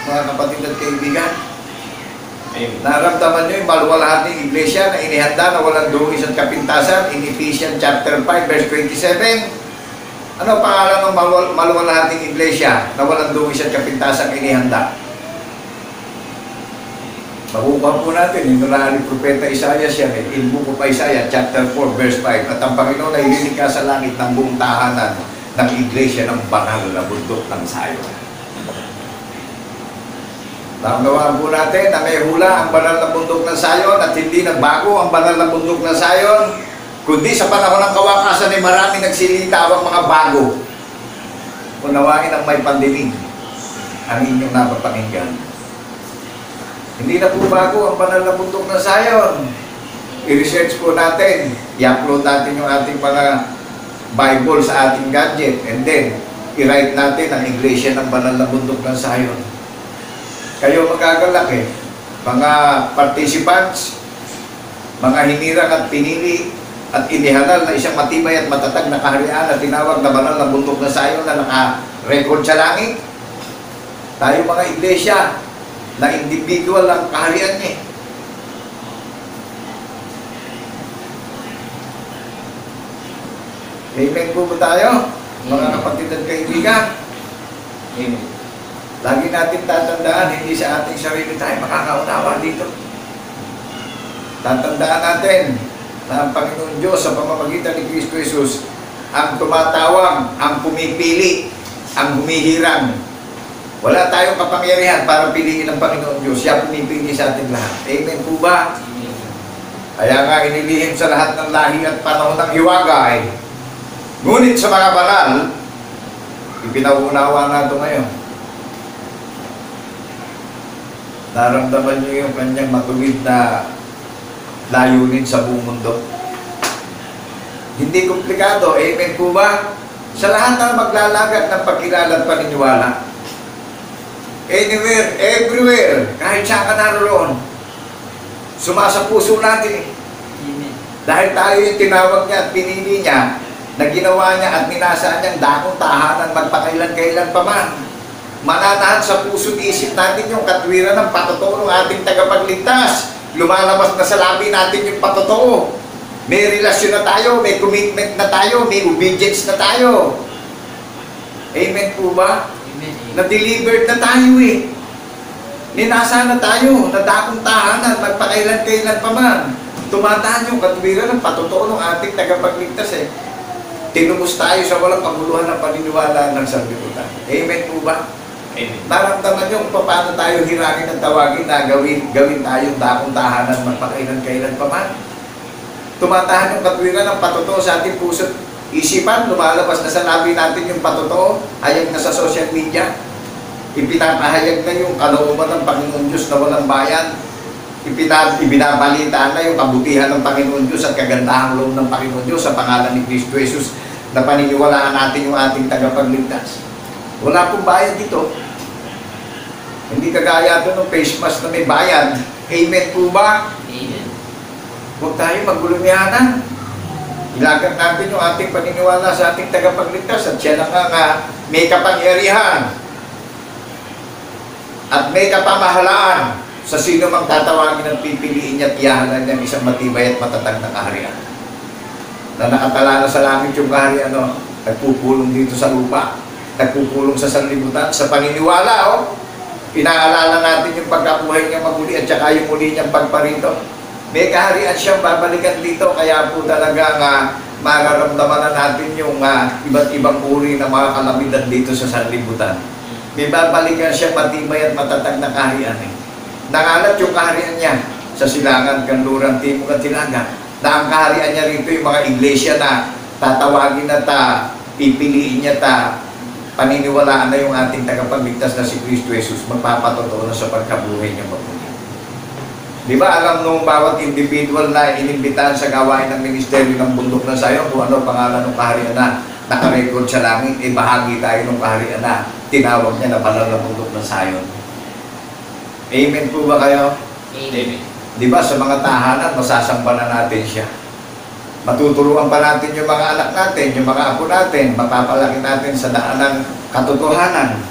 mga kapatid at kaibigan. Naramdaman niyo yung maluwalhating iglesia na inihanda na walang dungis at kapintasan in Ephesians chapter 5 verse 27. Ano pangalan ng maluwalhating iglesia na walang dungis at kapintasan inihanda? Mabubuhan po natin, inulaan ni Propeta Isaiah siya in Book of Isaiah chapter 4 verse 5. At ang Panginoon ay lilikha sa langit ng buong tahanan ng iglesia ng banal na bundok ng Zion. Naunawaan po natin na may hula ang banal na bundok ng Zion at hindi nagbago ang banal na bundok ng Zion, kundi sa panahon ng kawakasan ay marami nagsilitawang mga bago. Unawain ang may pandinig ang inyong napapakinggan. Hindi na po bago ang banal na bundok ng Zion. I-research po natin, i-upload natin yung ating mga Bible sa ating gadget, and then i-write natin ang iglesia ng banal na bundok ng Zion. Kayo magagalak mga participants, mga hinirang at pinili at inihalal na isang matibay at matatag na kaharian na tinawag na banal na bundok na Zion na naka-record sa langit. Tayo mga iglesia na individual ang kaharian niya. Amen po ba tayo? Mga kapatid at kaibigan? Amen. Lagi natin tatandaan, hindi sa ating sarili tayo makakaunawa dito. Tatandaan natin na ang Panginoon Diyos sa pamamagitan ni Kristo Jesus ang tumatawag, ang pumipili, ang humihirang. Wala tayong kapangyarihan para piliin ang Panginoon Diyos. Siya pumipili sa ating lahat. Amen po ba? Kaya nga inilihim sa lahat ng lahi at panahon ng hiwagay. Ngunit sa mga banal, ipinauunawa na ito ngayon. Naramdaman niyo yung kanyang matuwid na layunin sa buong mundo. Hindi komplikado, amen po ba? Sa lahat ng maglalagak ng pagkilala at paniniwala. Anywhere, everywhere, kahit saan ka naroon, sumasa puso natin. Amen. Dahil tayo yung tinawag niya at pinili niya, na ginawa niya at minasa niyang dakong tahanan magpakailan-kailan pa man. Mananahan sa puso't isip natin yung katwiran ng patotoo ng ating tagapagligtas. Lumalabas na sa labi natin yung patotoo. May relasyon na tayo, may commitment na tayo, may obedience na tayo. Amen po ba? Amen. Na-delivered na tayo eh. Ninasa na tayo, nadakong tahanan, magpakailan-kailan pa man. Tumataan yung katwiran ng patotoo ng ating tagapagligtas eh. Tinubos tayo sa walang paguluhan ng paniniwala ng sanlibutan. Amen po ba? Amen. Naramdaman nyo kung paano tayo hirangin at tawagin na gawin tayong dakong tahanan magpakailan-kailan pa man. Tumatahan yung katwiran ng patotoo sa ating puso't isipan, lumalabas na sa labi natin yung patotoo, hayag na sa social media, ipinapahayag na yung kalooban ng Panginoon Diyos na walang bayan, ibinabalita na yung kabutihan ng Panginoon Diyos at kagandahang loob ng Panginoon Diyos sa pangalan ni Kristo Jesus na paniniwalaan natin yung ating tagapagligtas. Wala pong bayad dito. Hindi kagaya doon ng face mask na may bayad. Amen po ba? Amen. Huwag tayo maggulumihanan. Ilagan natin yung ating paniniwala sa ating tagapagligtas at siya na nga may kapangyarihan at may kapamahalaan sa sino mang tatawagin ang pipiliin niya at iyahanan niya isang matibay at matatag na kaharian. Na nakatala na sa langit yung kaharian, nagpupulong dito sa lupa, nagpupulong sa sanlibutan, sa paniniwala, Pinaalala natin yung pagkabuhay niya maguli at saka yung muli niyang pagparito. May kaharian siyang babalikan dito, kaya po talaga mararamdaman na natin yung iba't ibang uri ng mga kalamidad dito sa sanlibutan. May babalikan siya matibay at matatag na kaharian. Nangalat yung kaharian niya sa Silangan, Kanluran, Timog at Hilaga. Na ang kaharian niya rito yung mga iglesia na tatawagin at pipiliin niya paniniwalaan na yung ating tagapagligtas na si Kristo Jesus, magpapatotoo na sa pagkabuhay niya magmuli. Di ba alam nung bawat individual na inimbitahan sa gawain ng ministeryo ng bundok ng Sayon kung ano pangalan ng kaharian na nakarecord sa langit, bahagi tayo ng kaharian na tinawag niya na banal na bundok ng Sayon. Amen po ba kayo? Amen. Di ba sa mga tahanan, masasamba na natin siya. Matuturuan pa natin yung mga anak natin, yung mga apo natin, mapapalaki natin sa daan ng katotohanan.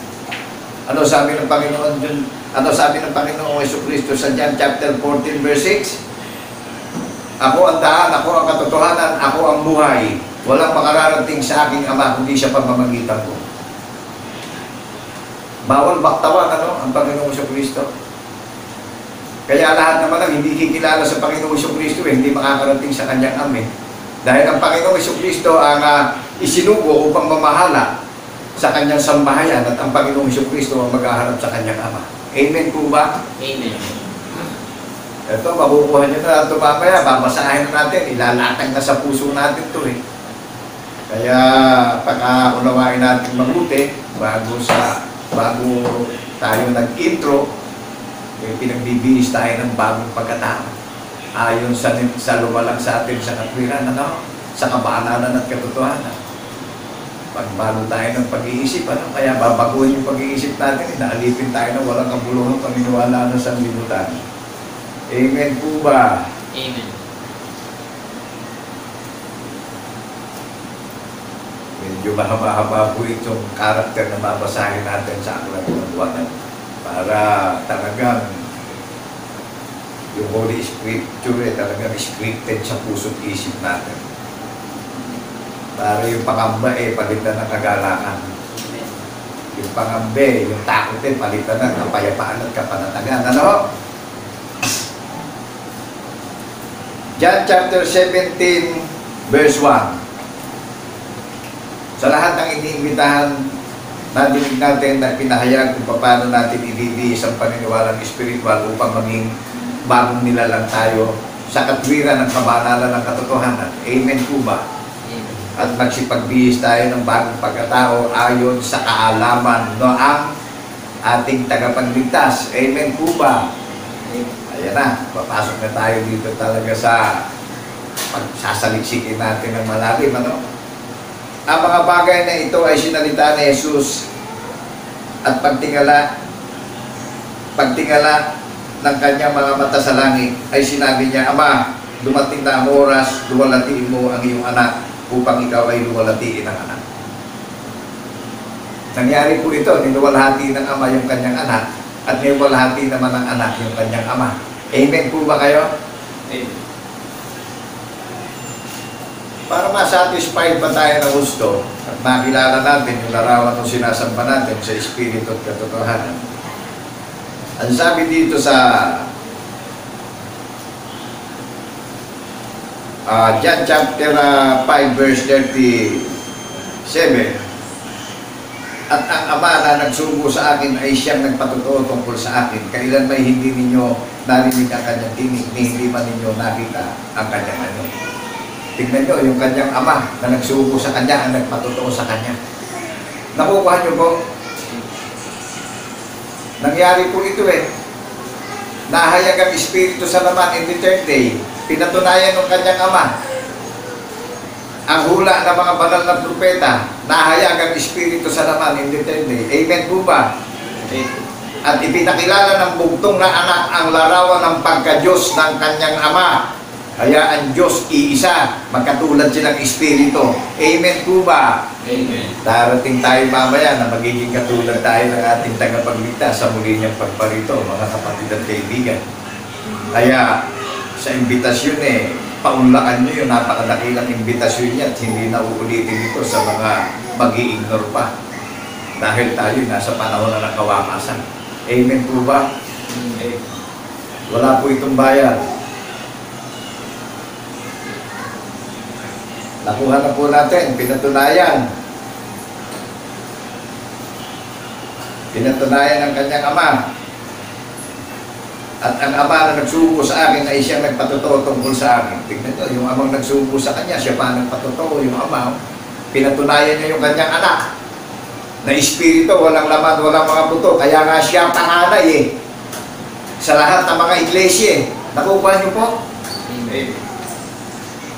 Ano sabi ng Panginoon dun? Ano sabi ng Panginoong Jesucristo sa John chapter 14 verse 6? Ako ang daan, ako ang katotohanan, ako ang buhay. Walang makararating sa aking Ama kundi sa pamamagitan ko. Bawal baktawan ang Panginoong Jesucristo. Kaya lahat naman ang hindi kikilala sa Panginoong Jesucristo hindi makakarating sa kanyang amin. Dahil ang Panginoong Jesucristo ang isinugo upang mamahala sa kanyang sambahayan at ang Panginoong Jesucristo ang maghaharap sa kanyang Ama. Amen po ba? Amen. Ito, makukuha nyo na ito mamaya, babasahin na natin, ilalatag na sa puso natin ito Kaya, pagka-unawain natin mabuti, bago tayo nag-intro, pinagbibihis tayo ng bagong pagkatao. Ayon sa lumalang sa atin sa katwiran, sa kabanalan at katotohanan. Pagbago tayo ng pag-iisip, kaya babaguhin yung pag-iisip natin, naalipin tayo na walang kabuluhang paniniwala na sa libutan. Amen po ba? Amen. Medyo mahaba-haba po itong karakter na babasahin natin sa aklat ng buwanan. Para talagang yung Holy Scripture talagang scripted sa puso't isip natin. Para yung pangamba palitan ng kagalakan. Yung pangambe, yung takot palitan ng kapayapaan at kapanatagan. Ano? John chapter 17 verse 1. Sa lahat ng iniimbitahan, nadinig natin na pinahayag kung paano natin ibibihis ang paniniwalang espiritual upang maging bagong nilalang tayo sa katwiran ng kabanalan ng katotohanan. Amen po ba? Amen. At magsipagbihis tayo ng bagong pagkatao ayon sa kaalaman no ang ating tagapagligtas. Amen po ba? Ayan na, papasok na tayo dito talaga sa pagsasaliksikin natin ng malalim, ano? Ang mga bagay na ito ay sinalita ni Jesus at pagtingala ng kanyang mga mata sa langit ay sinabi niya, Ama, dumating na ang oras, luwalhatiin mo ang iyong anak upang ikaw ay luwalhatiin ang anak. Nangyari po ito, niluwalhati ng ama yung kanyang anak at niluwalhati naman ng anak yung kanyang ama. Amen po ba kayo? Amen. Para ma-satisfied ba tayo ng gusto at makilala natin yung larawan ng sinasamba natin sa Espiritu at katotohanan. Ang sabi dito sa John chapter 5 verse 37, at ang ama na nagsugo sa akin ay siyang nagpatotoo tungkol sa akin. Kailan may hindi ninyo narinig ang kanyang tinig, ni hindi man ninyo nakita ang kanyang ano. Tingnan nyo, yung kanyang ama na nagsugo sa kanya ang nagpatotoo sa kanya. Nakukuha nyo po? Nangyari po ito Nahayag ang Espiritu sa laman in the third day. Pinatunayan ng kanyang ama. Ang hula ng mga banal na propeta, nahayag ang Espiritu sa laman in the third day. Amen po ba? Amen. At ipinakilala ng bugtong na anak ang larawan ng pagka-Diyos ng kanyang ama. Kaya ang Diyos iisa, magkatulad silang Espiritu. Amen po ba? Amen. Darating tayo mamaya na magiging katulad tayo ng ating tagapagligtas sa muli niyang pagparito, mga kapatid at kaibigan. Kaya sa imbitasyon paunlakan niyo yung napakadakilang imbitasyon niya at hindi na uulitin ito sa mga mag-i-ignore pa. Dahil tayo nasa panahon na ng kawakasan. Amen po ba? Amen. Wala po itong bayad. Nakuha na po natin, pinatunayan. Pinatunayan ng kanyang ama. At ang ama na nagsugo sa akin ay siyang nagpatotoo tungkol sa akin. Tignan nyo, yung amang nagsugo sa kanya, siya pa nagpatotoo, yung ama. Pinatunayan niya yung kanyang anak. Na espiritu, walang laman, walang mga buto. Kaya nga siya panganay sa lahat ng mga iglesia. Nakukuha niyo po? Amen.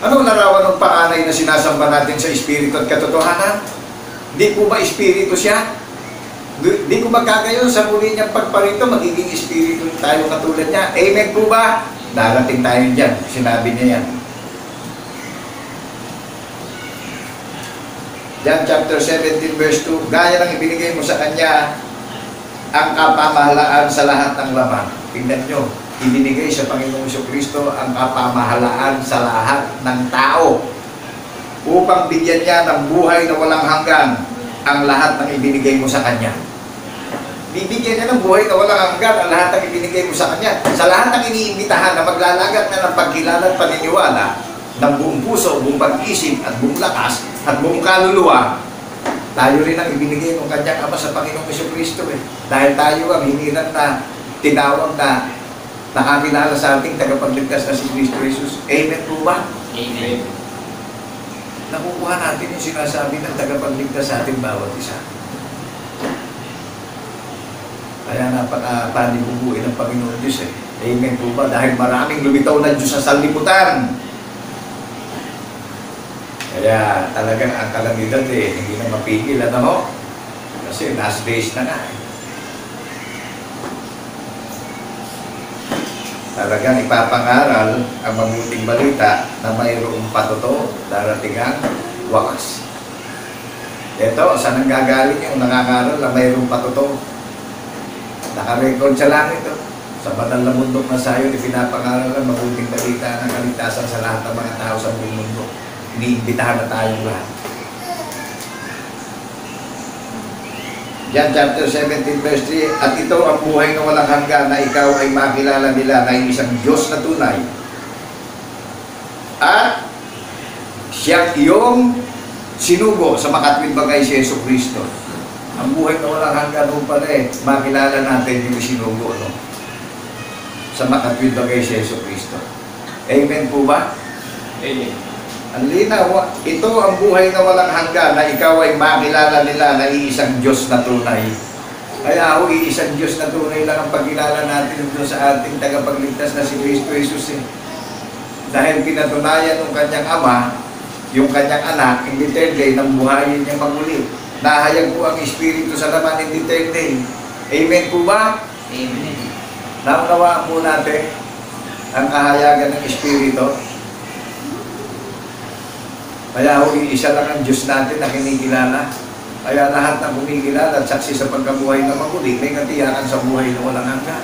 Anong larawan ng panganay na sinasamba natin sa Espiritu at katotohanan? Di po ba Espiritu siya? Di ko magkagayon sa muli niyang pagparito, magiging Espiritu tayo katulad niya. Amen po ba? Darating tayo dyan. Sinabi niya yan. John chapter 17 verse 2, gaya ng ibinigay mo sa kanya ang kapamahalaan sa lahat ng laman. Tingnan nyo, ibinigay sa Panginoong Kristo ang kapamahalaan sa lahat ng tao upang bigyan niya ng buhay na walang hanggan ang lahat ng ibinigay mo sa kanya. Bibigyan niya ng buhay na walang hanggan ang lahat ng ibinigay mo sa kanya. Sa lahat ng iniimbitahan na maglalagat na ng pagkilala at paniniwala ng buong puso, buong pag-isip at buong lakas at buong kaluluwa, tayo rin ang ibinigay ng kanyang ama sa Panginoong Kristo Dahil tayo ang hiniran na tinawag na nakakilala sa ating tagapagligtas na si Kristo Jesus. Amen po ba? Amen. Nakukuha natin yung sinasabi ng tagapagligtas sa ating bawat isa. Kaya napaka-panibubuin ng Panginoon Diyos Amen po ba? Dahil maraming lumitaw na Diyos sa sanlibutan. Kaya talagang ang kalamidad hindi na mapigil, Kasi last days na nga Talagang ipapangaral ang mabuting balita na mayroong patotoo, darating ang wakas. Ito, saan ang gagaling yung nangangaral na mayroong patotoo? Nakarecord sa langit Sa banal na mundok na sayo, ipinapangaral ang mabuting balita ng kaligtasan sa lahat ng mga tao sa buong mundo. Iniimbitahan na tayong lahat. John chapter 17 verse 3, at ito ang buhay na walang hanggan na ikaw ay makilala nila na isang Diyos na tunay. At siyang iyong sinugo sa makatwid bagay si Yesu Kristo. Ang buhay na walang hanggan pala makilala natin yung sinugo sa makatwid bagay si Yesu Kristo. Amen po ba? Amen. Ang linaw, ito ang buhay na walang hanggan na ikaw ay makilala nila na iisang Diyos na tunay. Kaya ako, iisang Diyos na tunay lang ang pagkilala natin doon sa ating tagapagligtas na si Kristo Jesus. Dahil pinatunayan ng kanyang ama, yung kanyang anak, in the third day, nang buhayin niya maguli. Nahayag po ang Espiritu sa laman in the third day. Amen po ba? Amen. Naunawaan po natin ang kahayagan ng Espiritu. Kaya isa lang ang Diyos natin na kinikilala. Kaya lahat ng kumikilala at saksi sa pagkabuhay na maguli, may katiyakan sa buhay na walang hanggan.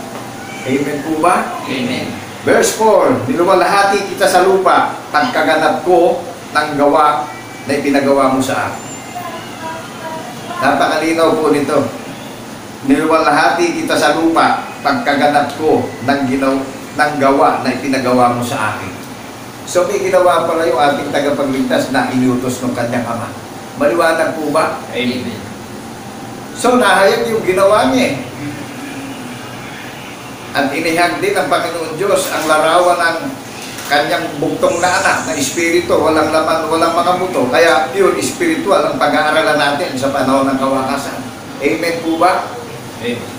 Amen po ba? Amen. Verse 4, niluwalhati kita sa lupa, pagkaganap ko ng gawa na ipinagawa mo sa akin. Napakalinaw po nito. Niluwalhati kita sa lupa, pagkaganap ko ng gawa na ipinagawa mo sa akin. So may ginawa pala yung ating tagapagligtas na inutos ng kanyang ama. Maliwanag po ba? Amen. So nahayag yung ginawa niya. At inihag din ng Panginoon Diyos ang larawan ng kanyang bugtong na anak na espiritu, walang laman, walang mga buto. Kaya pure spiritual ang pag-aaralan natin sa panahon ng kawakasan. Amen po ba? Amen.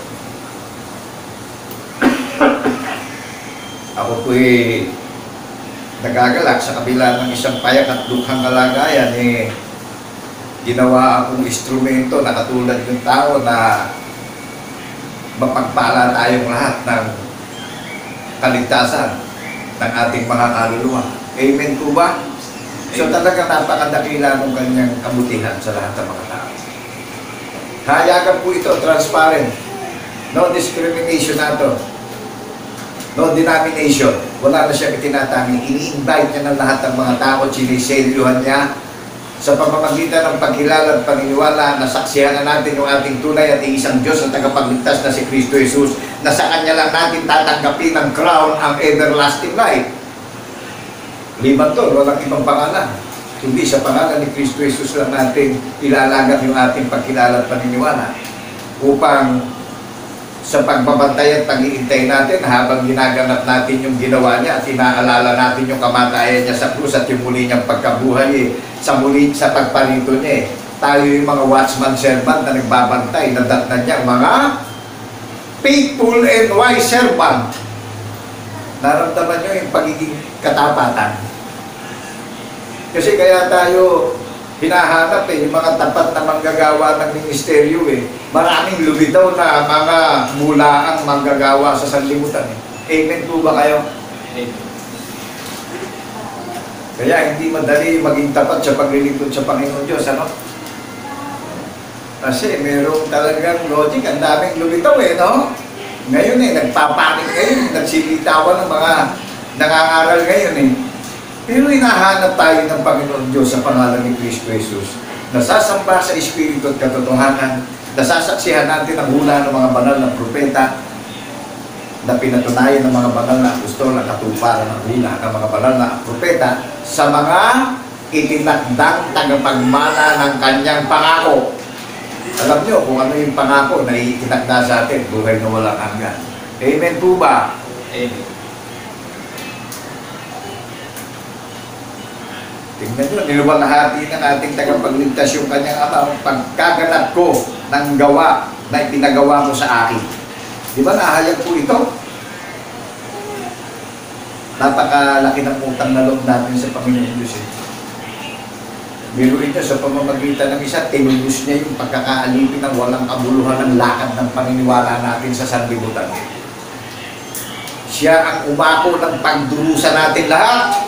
Ako po'y nagagalak sa kabila ng isang payak at dukhang kalagayan, ginawa akong instrumento na katulad ng tao na mapagpala tayong lahat ng kaligtasan ng ating mga kaluluwa. Amen po ba? So talagang napakadakila ng kanyang kabutihan sa lahat ng mga tao. Hayagan po ito, transparent. No discrimination na ito. No denomination. Wala na siya itinatangi. Ini-invite niya ng lahat ng mga tao, siniselyuhan niya sa pamamagitan ng pagkilala at paniniwala na saksihan na natin yung ating tunay at isang Diyos na tagapagligtas na si Kristo Jesus, na sa Kanya lang natin tatanggapin ng crown ang everlasting life. Liban to, walang ibang pangalan. Hindi sa pangalan ni Kristo Jesus lang natin ilalagat yung ating pagkilala at paniniwala upang sa pagbabantay at pag-iintay natin habang ginaganap natin yung ginawa niya at inaalala natin yung kamatayan niya sa krus at yung muli niyang pagkabuhay sa pagparito niya. Tayo yung mga watchman servant na nagbabantay, nadatnan niya mga faithful and wise servant. Naramdaman niyo yung pagiging katapatan. Kasi kaya tayo hinahanap yung mga tapat na manggagawa ng ministeryo Maraming lumitaw na mga bulaang manggagawa sa sanlibutan Amen po ba kayo? Amen. Kaya hindi madali maging tapat sa paglilingkod sa Panginoon Diyos, ano? Kasi merong talagang logic, ang daming lumitaw no? Ngayon nagpapanik ngayon, nagsilitawan ng mga nangangaral ngayon Pero hinahanap tayo ng Panginoon Diyos sa pangalan ni Kristo Jesus. Nasasamba sa Espiritu at katotohanan, nasasaksihan natin ang hula ng mga banal na propeta, na pinatunayan ng mga banal na apostol ang katuparan ng hula ng mga banal na propeta sa mga itinakdang tagapagmana ng kanyang pangako. Alam nyo kung ano yung pangako na itinakda sa atin, buhay na walang hanggan. Amen po ba? Amen. Tingnan nyo, niluwalhati ng ating tagapagligtas yung kanyang ama, pagkaganap ko ng gawa na ipinagawa mo sa akin. Di ba nahayag po ito? Napakalaki ng utang na loob natin sa Panginoon Diyos Biruin niyo sa pamamagitan ng isa, tinubos niya yung pagkakaalipin ng walang kabuluhan ng lakad ng paniniwala natin sa sanlibutan. Siya ang umako ng pagdurusa natin lahat.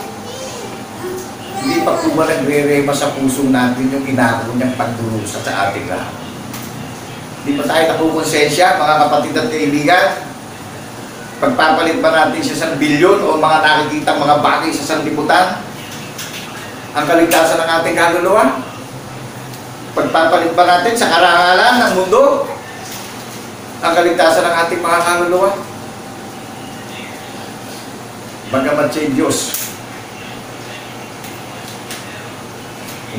Hindi pa po ba nagre-rema sa puso natin yung inako niyang pagdurusa sa ating lahat? Hindi pa tayo nakukonsensya, mga kapatid at kaibigan? Pagpapalit ba natin sa 1 bilyon o mga nakikita mga bagay sa sanlibutan? Ang kaligtasan ng ating kaluluwa? Pagpapalit ba natin sa karangalan ng mundo? Ang kaligtasan ng ating mga kaluluwa? Bagamat siya Diyos,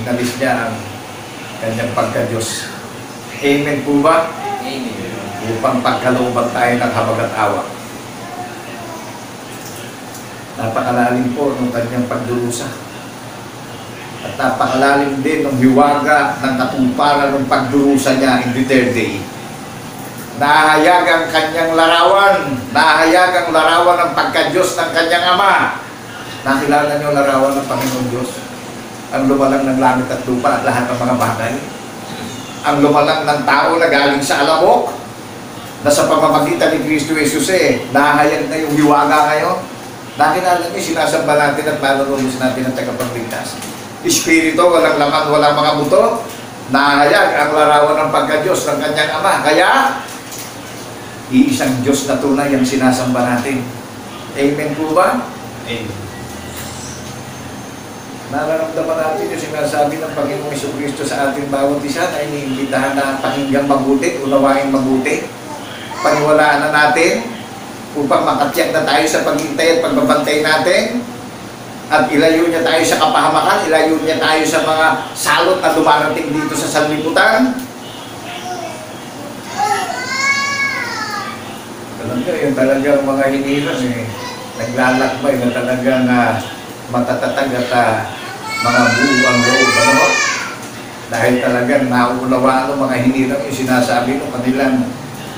inalis niya ang kanyang pagka-Diyos. Amen po ba? Amen. Upang pagkalooban tayo ng habag at awa. Napakalalim po ng kanyang pagdurusa. At napakalalim din ng hiwaga ng katumparan ng pagdurusa niya in the third day. Nahayag ang kanyang larawan. Nahayag ang larawan ng pagka-Diyos ng kanyang Ama. Nakilala niyo larawan ng Panginoon Diyos? Ang lumalang ng langit at lupa at lahat ng mga bagay. Ang lumalang ng tao na galing sa alamok, na sa pamamagitan ni Kristo Jesus nahayag na yung hiwaga ngayon. Nakilala niyo, sinasamba natin at manunubos natin ang tagapagligtas. Espiritu, walang laman, walang mga buto. Nahayag ang larawan ng pagka-Diyos ng kanyang Ama. Kaya, iisang Diyos na tunay ang sinasamba natin. Amen po ba? Amen. Nararamdaman natin yung sinasabi ng Panginoong Jesucristo sa ating bawat isa na iniimbitahan na pakinggan mabuti, unawain mabuti. Paniwalaan na natin upang makatiyak na tayo sa paghintay at pagbabantay natin. At ilayo niya tayo sa kapahamakan, ilayo niya tayo sa mga salot na dumarating dito sa sanlibutan. Alam niyo, yung talagang mga hinilang naglalakbay na talagang matatatag at mga buong loob. Ano? Dahil talagang nauunawaan ng mga hinilang yung sinasabi ng kanilang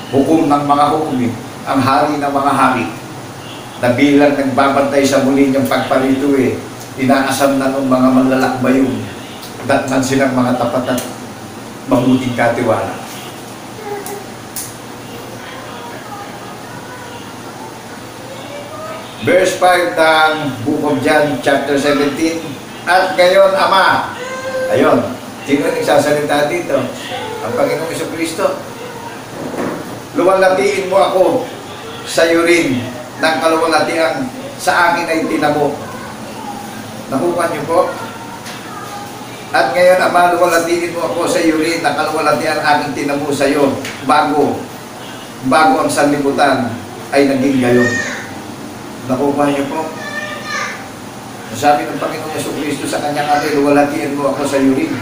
hukom ng mga hukom, ang hari ng mga hari. Na bilang nagbabantay sa muli niyang pagparito inaasam na ng mga manlalakbay yung datnan silang mga tapat at mabuting katiwala. Verse 5 ng Book of John, chapter 17. At ngayon, Ama, ayun, sino nagsasalita dito? Ang Panginoong Jesucristo. Luwalhatiin mo ako sa iyo rin ng kaluwalhatian sa akin ay tinamo. Nakuha niyo po? At ngayon, Ama, luwalhatiin mo ako sa iyo rin ng kaluwalhatian aking tinamo sa iyo bago ang sanlibutan ay naging gayon. Nakuha niyo po? Sabi ng Panginoong Jesucristo sa kanyang Ama, luwalhatiin mo ako sa iyo rin.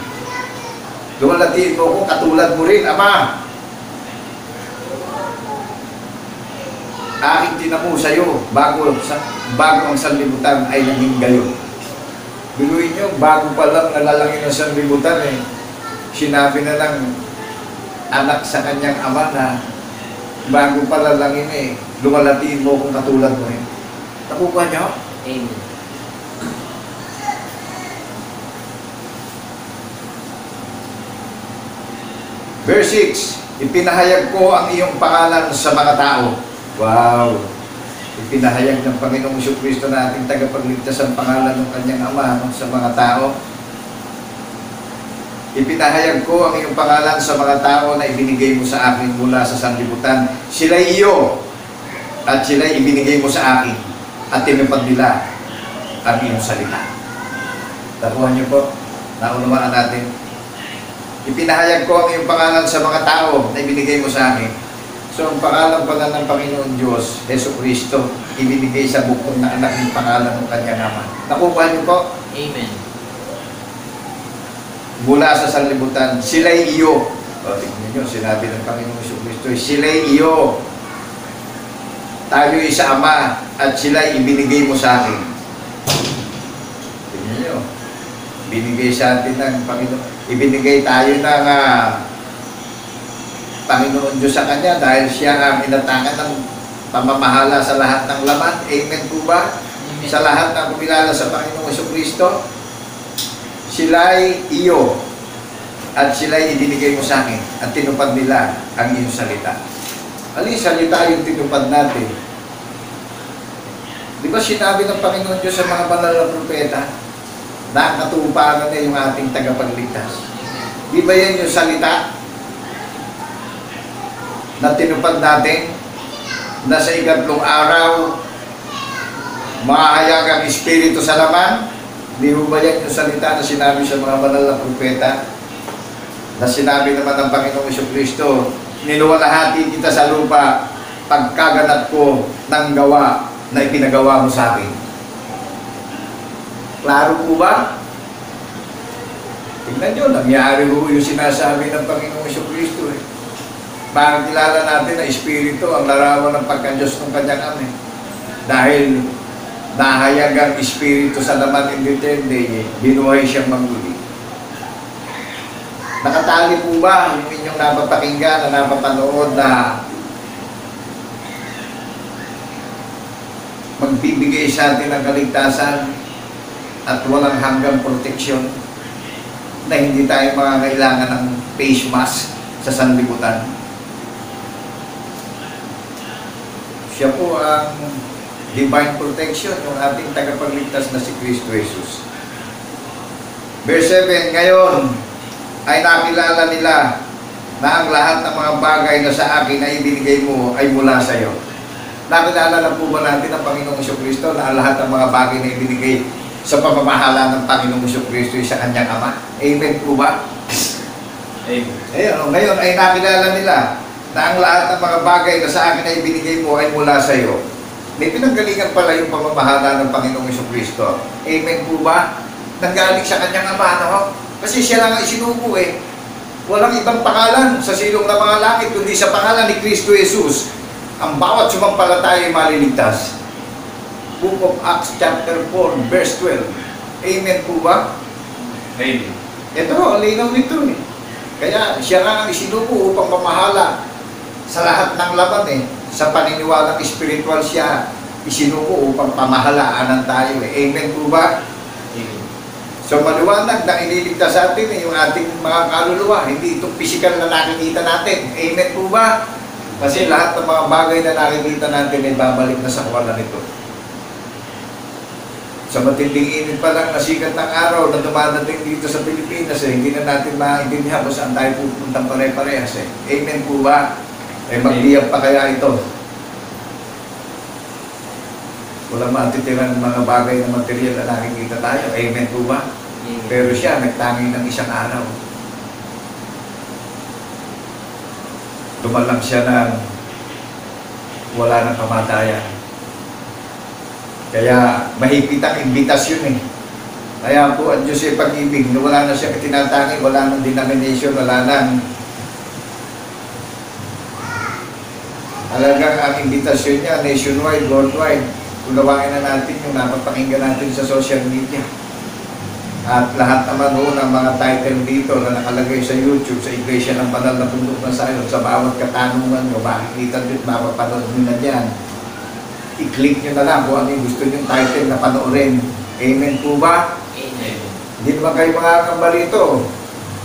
Luwalhatiin mo ako katulad mo rin, Ama. Aking tinamo sa iyo bago ang sanlibutan ay naging gayon. Biluin nyo, bago pa lang nalalangin ang sanlibutan sinabi na ng anak sa kanyang Ama na bago pa lalangin luwalhatiin mo kung katulad mo rin. Nakuha nyo? Amen. Verse 6, ipinahayag ko ang iyong pangalan sa mga tao. Wow! Ipinahayag ng Panginoong Jesucristo na ating tagapagligtas ang pangalan ng kanyang Ama sa mga tao. Ipinahayag ko ang iyong pangalan sa mga tao na ibinigay mo sa akin mula sa sanlibutan. Sila'y iyo at sila'y ibinigay mo sa akin at tinupad nila ang iyong salita. Nakuha niyo po? Naunawaan natin. Ipinahayag ko ang iyong pangalan sa mga tao na ibinigay mo sa akin. So, ang pangalan pala ng Panginoon Diyos, Jesucristo, ibinigay sa bukod na anak ng pangalan ng kanyang Ama. Nakuha niyo po? Amen. Mula sa sanlibutan, sila'y iyo. O, tignan niyo, sinabi ng Panginoong Jesucristo, sila'y iyo. Tayo'y sa Ama at sila'y ibinigay mo sa akin. Tignan niyo, binigay sa atin ng Panginoon. Ibinigay tayo ng Panginoon Diyos sa Kanya dahil siya ang inatangan ng pamamahala sa lahat ng laman. Amen po ba? Amen. Sa lahat ng kumilala sa Panginoong Jesucristo, sila'y iyo at sila'y ibinigay mo sa akin at tinupad nila ang iyong salita. Alin salita yung tinupad natin? Di ba sinabi ng Panginoon Diyos sa mga banal na propeta na katuparan niya yung ating tagapagligtas? Di ba yan yung salita na tinupad natin na sa ikatlong araw mahayag ang Espiritu sa laman? Di ba yan yung salita na sinabi sa mga banal na propeta na sinabi naman ng Panginoong Jesucristo, niluwalhati kita sa lupa pagkaganap ko ng gawa na ipinagawa mo sa akin. Klaro po ba? Tingnan nyo, nangyari po yung sinasabi ng Panginoong Jesucristo Makakilala natin na Espiritu ang larawan ng pagka-Diyos ng kanyang Ama. Dahil nahayag ang Espiritu sa laman in the third day, binuhay siyang maguli. Nakatali po ba yung inyong napapakinggan na napapanood na magbibigay sa atin ng kaligtasan at walang hanggang proteksyon na hindi tayo makakailangan ng face mask sa sanlibutan? Siya po ang divine protection, yung ating tagapagligtas na si Kristo Jesus. Verse 7, ngayon ay nakilala nila na ang lahat ng mga bagay na sa akin na ibinigay mo ay mula sa iyo. Nakilala na po ba natin ang Panginoong Kristo na ang lahat ng mga bagay na ibinigay sa pamamahala ng Panginoong Kristo sa kanyang Ama? Amen po ba? Amen. Ayun, ngayon ay nakilala nila na ang lahat ng mga bagay na sa akin na ibinigay mo ay mula sa iyo. May pinanggalingan pala yung pamamahala ng Panginoong Kristo. Amen po ba? Nanggaling sa kanyang Ama, no? Kasi siya lang ang isinubo eh. Walang ibang pangalan sa silong ng mga langit kundi sa pangalan ni Kristo Jesus. Ang bawat sumampalataya ay maliligtas. Book of Acts chapter 4 verse 12. Amen po ba? Amen. Ito, ang linaw nito eh. Kaya siya nga ang isinubo upang pamahala sa lahat ng laban eh. Sa paniniwalang espiritual siya isinubo upang pamahalaan tayo eh. Amen po ba? Amen. So maliwanag na iniligtas sa atin yung ating mga kaluluwa, hindi itong physical na nakikita natin. Amen po ba? Kasi lahat ng mga bagay na nakikita natin ay babalik na sa kawalan nito. Sa matinding init pa lang na sikat ng araw na dumadating dito sa Pilipinas hindi na natin maintindihan kung saan tayo pupuntang pare-parehas Amen po ba? Magbiyag pa kaya ito? Walang matitirang mga bagay na material na nakikita tayo. Amen po ba? Pero siya, nagtangi ng isang araw. Tumalang siya ng wala ng kamatayan. Kaya mahigpit ang imbitasyon eh. Kaya po ang Diyos ay pag-ibig. Wala na siya tinatangi, wala nang denomination, wala nang talagang ang imbitasyon niya nationwide, worldwide. Unawain na natin yung napapakinggan natin sa social media. At lahat naman ho ng mga title dito na nakalagay sa YouTube, sa Iglesia ng Banal na Bundok ng Sion, sa bawat katanungan nyo, makikita nyo at mapapanood nyo na dyan. I-click nyo na lang kung ano yung gusto nyo title na panoorin. Amen po ba? Amen. Hindi naman kayo makakamba rito.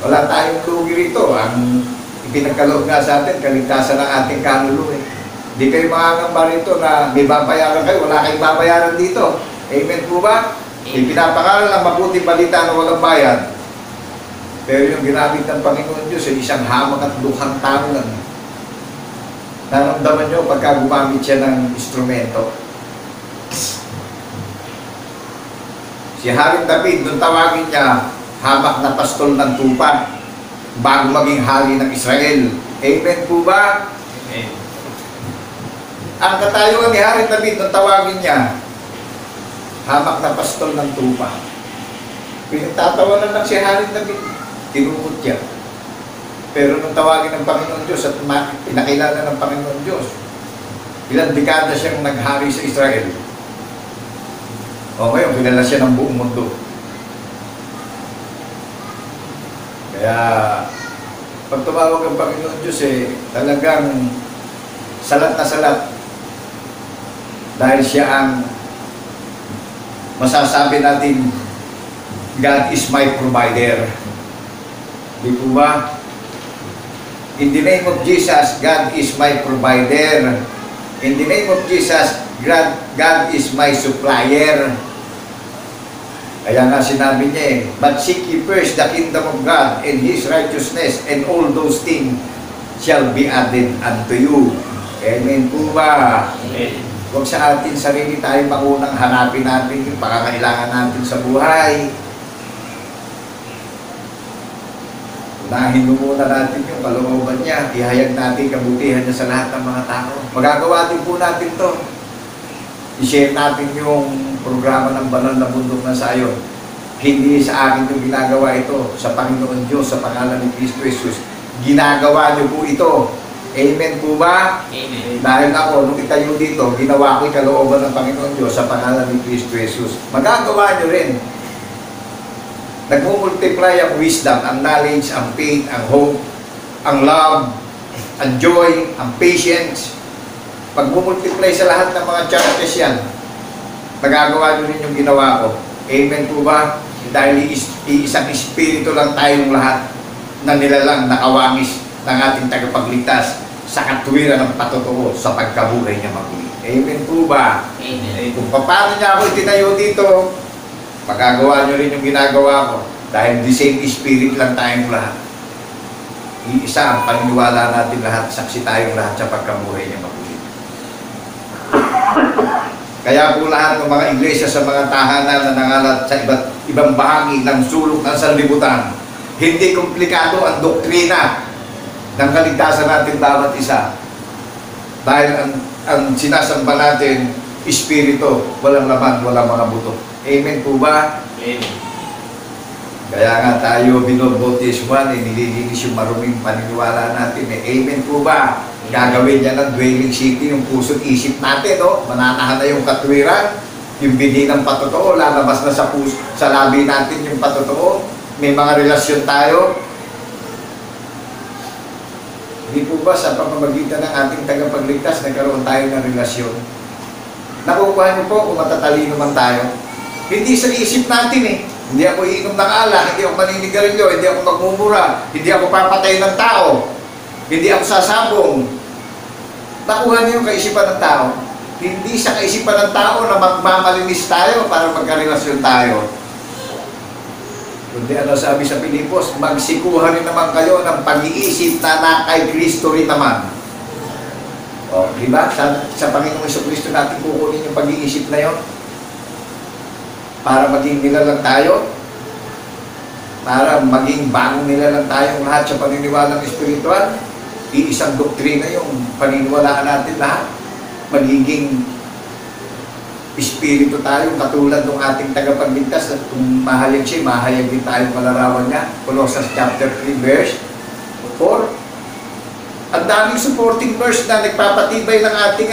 Wala tayong lugi rito. Ang ipinagkaloob nga sa atin, kaligtasan ng ating kaluluwa eh. Hindi kayo makakamba rito na may babayaran kayo, wala kayong babayaran dito. Amen po ba? Ipinapangalan ng mabuting balita na walang bayad. Pero yung ginamit ng Panginoon Diyos ay isang hamak at lukhang tao lang. Naramdaman nyo pagka gumamit siya ng instrumento. Si Haring David, nung tawagin niya, hamak na pastol ng tupa bago maging hari ng Israel. Amen po ba? Amen. Ang katayuan ni Haring David, nung tawagin niya, hamak na pastol ng tupa. Pinagtatawanan lang si Haring David, tinukot niya. Pero nung tawagin ng Panginoon Diyos at pinakilala ng Panginoon Diyos, ilang dekada siyang naghari sa Israel. O ngayon, kilala siya ng buong mundo. Kaya, pag tumawag ang Panginoon Diyos talagang salat na salat. Dahil siya ang masasabi natin, God is my provider. Di po ba? In the name of Jesus, God is my provider. In the name of Jesus, God is my supplier. Kaya nga sinabi niya but seek ye first the kingdom of God and His righteousness, and all those things shall be added unto you. Amen po ba? Amen. Huwag sa atin sarili tayo maunang hanapin natin yung pangangailangan natin sa buhay. Unahin muna natin yung kalooban niya. Ihayag natin kabutihan niya sa lahat ng mga tao. Magagawa din po natin to. I-share natin yung programa ng Banal na Bundok ng Sion. Hindi sa akin yung ginagawa ito. Sa Panginoon Diyos, sa pangalan ni Kristo Jesus. Ginagawa niyo po ito Amen po ba? Amen. Dahil ako, nung itayo dito, ginawa ko'y kalooban ng Panginoon Diyos sa pangalan ni Kristo Jesus. Magagawa nyo rin. Nagmumultiply ang wisdom, ang knowledge, ang faith, ang hope, ang love, ang joy, ang patience. Pagmumultiply sa lahat ng mga charities yan, magagawa nyo rin yung ginawa ko. Amen po ba? Dahil isang espiritu lang tayong lahat na nilalang nakawangis ng ating tagapagligtas sa katwiran ng patotoo sa pagkabuhay niya maguli. Amen po ba? Amen. Kung paano niya ako itinayo dito, magagawa niyo rin yung ginagawa ko dahil the same spirit lang tayong lahat. Iisa ang paniniwala natin lahat, saksi tayong lahat sa pagkabuhay niya maguli. Kaya po lahat ng mga iglesia sa mga tahanan na nangalat sa ibang bahagi ng sulok ng sanlibutan, hindi komplikado ang doktrina ng kaligtasan natin bawat isa. Dahil ang sinasamba natin, espiritu, walang laman, walang mga buto. Amen po ba? Amen. Kaya nga tayo binobautismuhan, nililinis yung maruming paniniwala natin. Amen po ba? Gagawin niya ng dwelling city yung puso't isip natin, no? Mananahan na yung katwiran, yung bini ng patotoo, lalabas na sa puso, sa labi natin yung patotoo. May mga relasyon tayo. Hindi po ba sa pamamagitan ng ating tagapagligtas, nagkaroon tayo ng relasyon? Nakukuha niyo po kung matatalino man tayo. Hindi sa isip natin eh. Hindi ako iinom ng alak, hindi ako maninigarilyo, hindi ako magmumura, hindi ako papatay ng tao, hindi ako sasabong. Nakuha niyo yung kaisipan ng tao. Hindi sa kaisipan ng tao na magmamalinis tayo para magkarelasyon tayo. Kundi ano sabi sa Pilipos, magsikuha rin naman kayo ng pag-iisip na kay Kristo rin naman. O, di ba? Sa Panginoong Kristo natin kukunin yung pag-iisip na yon para maging nilalang tayo, para maging bagong nilalang tayong lahat sa paniniwalang espiritual. Iisang doktrina yung paniniwalaan natin lahat. Magiging espiritu tayo, katulad ng ating tagapagligtas, at kung mahayag siya, mahayag din tayong malarawan niya. Colossians chapter 3 verse 4. Ang daming supporting verse na nagpapatibay ng ating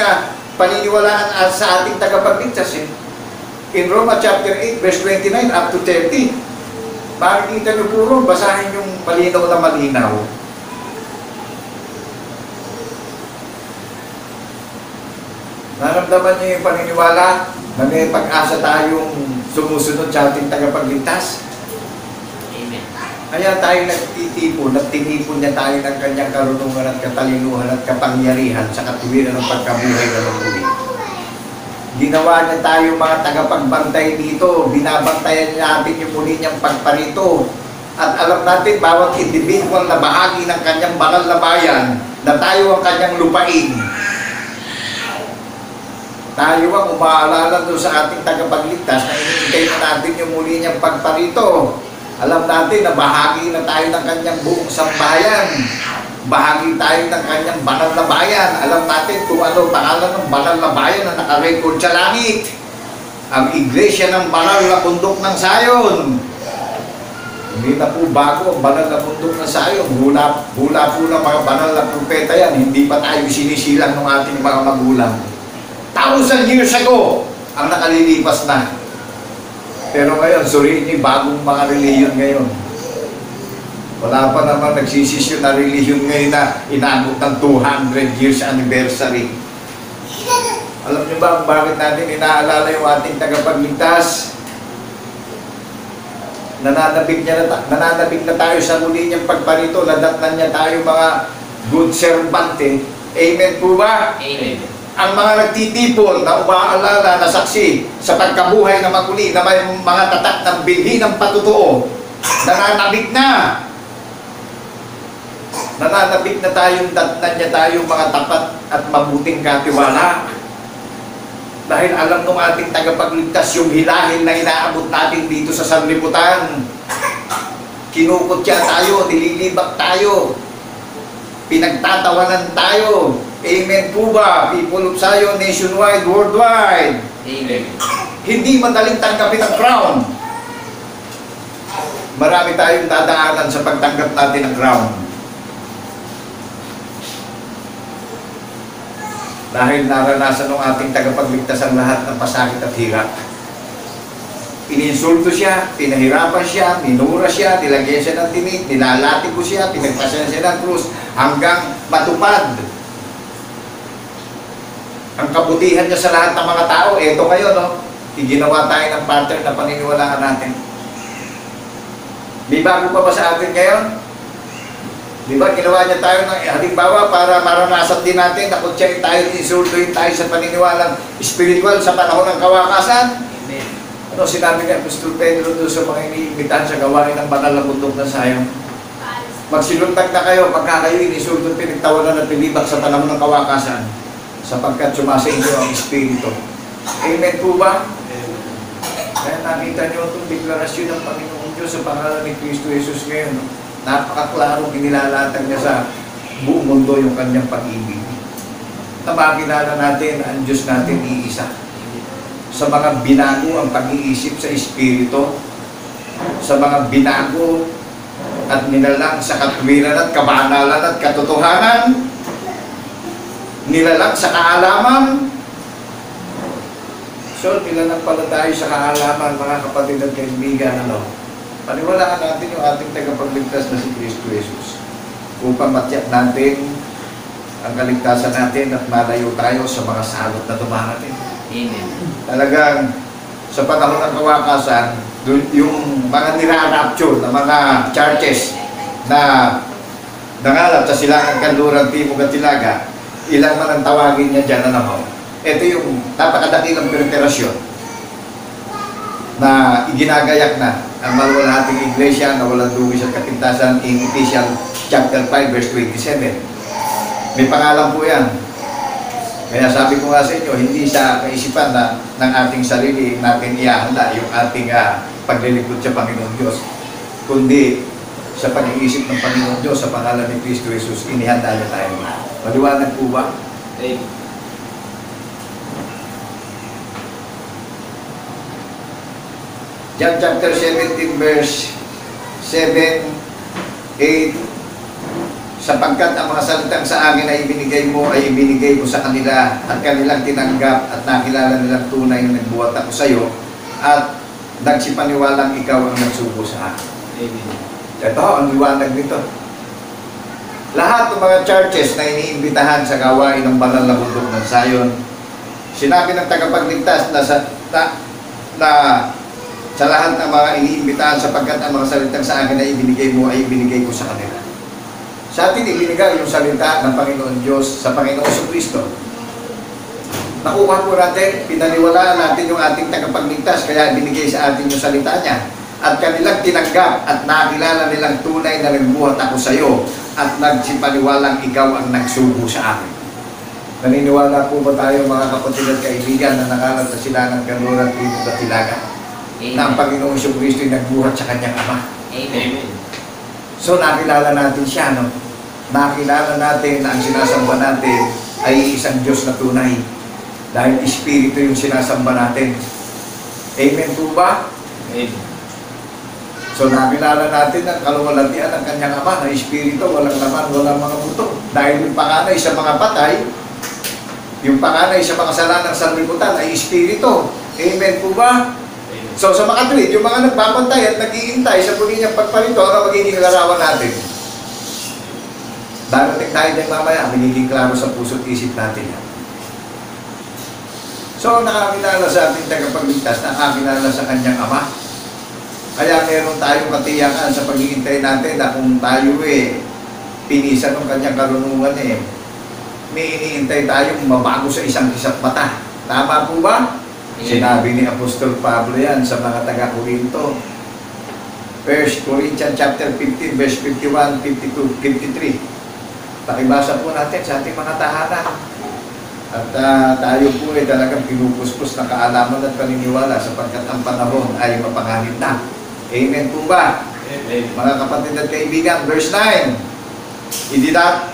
paniniwalaan sa ating tagapagligtas. In Roma chapter 8 verse 29 up to 30, makikita niyo puro, basahin yung malinaw na malinaw. Naramdaman niyo yung paniniwala na may pag-asa tayong sumusunod sa ating tagapagligtas? Amen. Kaya tayo nagtitipon niya tayo ng kanyang karunungan at katalinuhan at kapangyarihan sa katuwiran ng pagkabuhay na maguli. Ginawa niya tayo mga tagapagbantay dito, binabantayan natin yung muli niyang pagparito. At alam natin, bawat individual na bahagi ng kanyang banal na bayan, na tayo ang kanyang lupain. Tayo ang umaalala doon sa ating tagapagligtas na inintay na natin yung muli niyang pagparito. Alam natin na bahagi na tayo ng kanyang buong sambahayan. Bahagi tayo ng kanyang banal na bayan. Alam natin kung ano pangalan ng banal na bayan na nakarecord sa langit. Ang Iglesia ng Banal na Bundok ng Sayon. Hindi na po bago ang banal na bundok ng Sayon. Hula po ng mga banal na propeta yan. Hindi pa tayo sinisilang ng ating mga magulang. 1,000 years ago ang nakalilipas na. Pero ngayon, suriin niyo, bagong mga reliyon ngayon. Wala pa naman nagsisisyon na reliyon ngayon na inabot ng 200 years anniversary. Alam niyo ba bakit natin inaalala yung ating tagapagligtas? Nananabig na tayo sa muli niyang pagparito, nadatnan niya tayo mga good servante. Amen po ba? Amen. Ang mga nagtitipon na umaalala na saksi sa pagkabuhay na maguli na may mga tatak ng bilhin ng patutuo, nananabig na. Nananabig na tayong datnan niya tayong mga tapat at mabuting katiwala. Dahil alam ng ating tagapagligtas yung hilahin na inaabot natin dito sa sanlibutan. Kinukutya tayo, nililibak tayo, pinagtatawanan tayo. Amen po ba? People of Zion, nationwide, worldwide. Amen. Hindi madaling tanggapin ang crown. Marami tayong dadaanan sa pagtanggap natin ng crown. Dahil naranasan ng ating tagapagligtas ang lahat ng pasakit at hirap. Ininsulto siya, pinahirapan siya, minura siya, nilagyan siya ng tinik, nilalatigo siya, pinagpasan siya ng krus, hanggang matupad ang kabutihan niya sa lahat ng mga tao. Eto kayo, no? Iginawa tayo ng pattern na paniniwalaan natin. Di bago pa ba sa atin ngayon? Di ba, ginawa niya tayo ng halimbawa para maranasan din natin na kutsyain tayo, insultuin tayo sa paniniwalang spiritual sa panahon ng kawakasan. Amen. Ano sinabi ni Apostol Pedro doon sa mga iniimbitahan sa gawain ng banal na bundok ng Sayon? Magsiluntag na kayo pagka kayo inisulto, pinagtawanan at pinibak sa panahon ng kawakasan, sapagkat sumasa inyo ang Espiritu. Amen po ba? Kaya nakita niyo itong deklarasyon ng Panginoon Diyos sa pangalan ni Kristo Jesus ngayon. No? Napakaklarong inilalatag niya sa buong mundo yung kanyang pag-ibig. Na makilala natin ang Diyos natin iisa. Sa mga binago ang pag-iisip sa Espiritu, sa mga binago at nilalang sa katwiran at kabanalan at katotohanan, nilalang sa kaalaman. So, nilalang pala tayo sa kaalaman, mga kapatid at kaibigan, ano? Paniwalaan natin yung ating tagapagligtas na si Kristo Jesus upang matyak natin ang kaligtasan natin at malayo tayo sa mga salot na dumarating. Amen. Talagang sa panahon ng kawakasan, yung mga nira-rapture na mga churches na nangalap sa silangang kanluran, timog at tilaga, ilang man ang tawagin niya dyan na naman. Ito yung napakadakilang preparasyon na iginagayak na ang maluwalhating iglesia na walang dugis at kapintasan in Ephesians chapter 5 verse 27. May pangalan po yan. Kaya sabi ko nga sa inyo, hindi sa kaisipan na ng ating sarili natin iahanda yung ating paglilingkod sa Panginoon Diyos, kundi sa pag-iisip ng Panginoon Diyos sa pangalan ni Kristo Jesus, inihanda niya tayo. Maliwanag po ba? Amen. John chapter 17 verse 7, 8, sapagkat ang mga salitang sa akin ay ibinigay mo sa kanila at kanilang tinanggap at nakilala nilang tunay na nagbuhat ako sa iyo at nagsipaniwalang ikaw ang nagsugo sa akin. Amen. Ito ang liwanag nito. Lahat ng mga churches na iniimbitahan sa gawain ng banal na bundok ng Sayon, sinabi ng tagapagligtas na sa lahat ng mga iniimbitahan sapagkat ang mga salitang sa akin ay ibinigay mo ay ibinigay ko sa kanila. Sa atin ibinigay yung salita ng Panginoon Diyos sa Panginoon Kristo. Nakuha po natin, pinaniwalaan natin yung ating tagapagligtas kaya ibinigay sa atin yung salita niya. At kanilang tinanggap at nakilala nilang tunay na nagbuhat ako sa iyo at nagsipaniwalang ikaw ang nagsugo sa akin. Naniniwala po ba tayo mga kapatid at kaibigan na nakalat sa silangang kanluran, timog at tilaga? Na ang Panginoong Kristo ay nagbuhat sa kanyang Ama. Amen. So nakilala natin siya, no? Nakilala natin na ang sinasamba natin ay isang Diyos na tunay. Dahil Espiritu yung sinasamba natin. Amen po ba? Amen. So nakilala natin ang kaluwalhatian ng kanyang Ama na Espiritu, walang laman, walang mga buto. Dahil yung panganay sa mga patay, yung panganay sa mga sala ng sanlibutan ay Espiritu. Amen po ba? So sa mga tuwid, yung mga nagpapantay at nag-iintay sa muli niyang pagparito, ano magiging larawan natin? Darating tayo din mamaya, magiging klaro sa puso't isip natin yan. So nakakilala sa ating tagapagligtas, nakakilala sa kanyang Ama. Kaya meron tayong katiyakan sa pag-iintay natin na kung tayo pinisan ng kanyang karunungan may iniintay tayong mabago sa isang mata. Tama po ba? Sinabi ni Apostol Pablo yan sa mga taga-Korinto. 1 Corinthians chapter 15, verse 51, 52, 53. Pakibasa po natin sa ating mga tahanan. At tayo po ay talagang pinupuspos na kaalaman at paniniwala sapagkat ang panahon ay mapanganib na. Amen po ba? Amen. Mga kapatid at kaibigan, verse 9.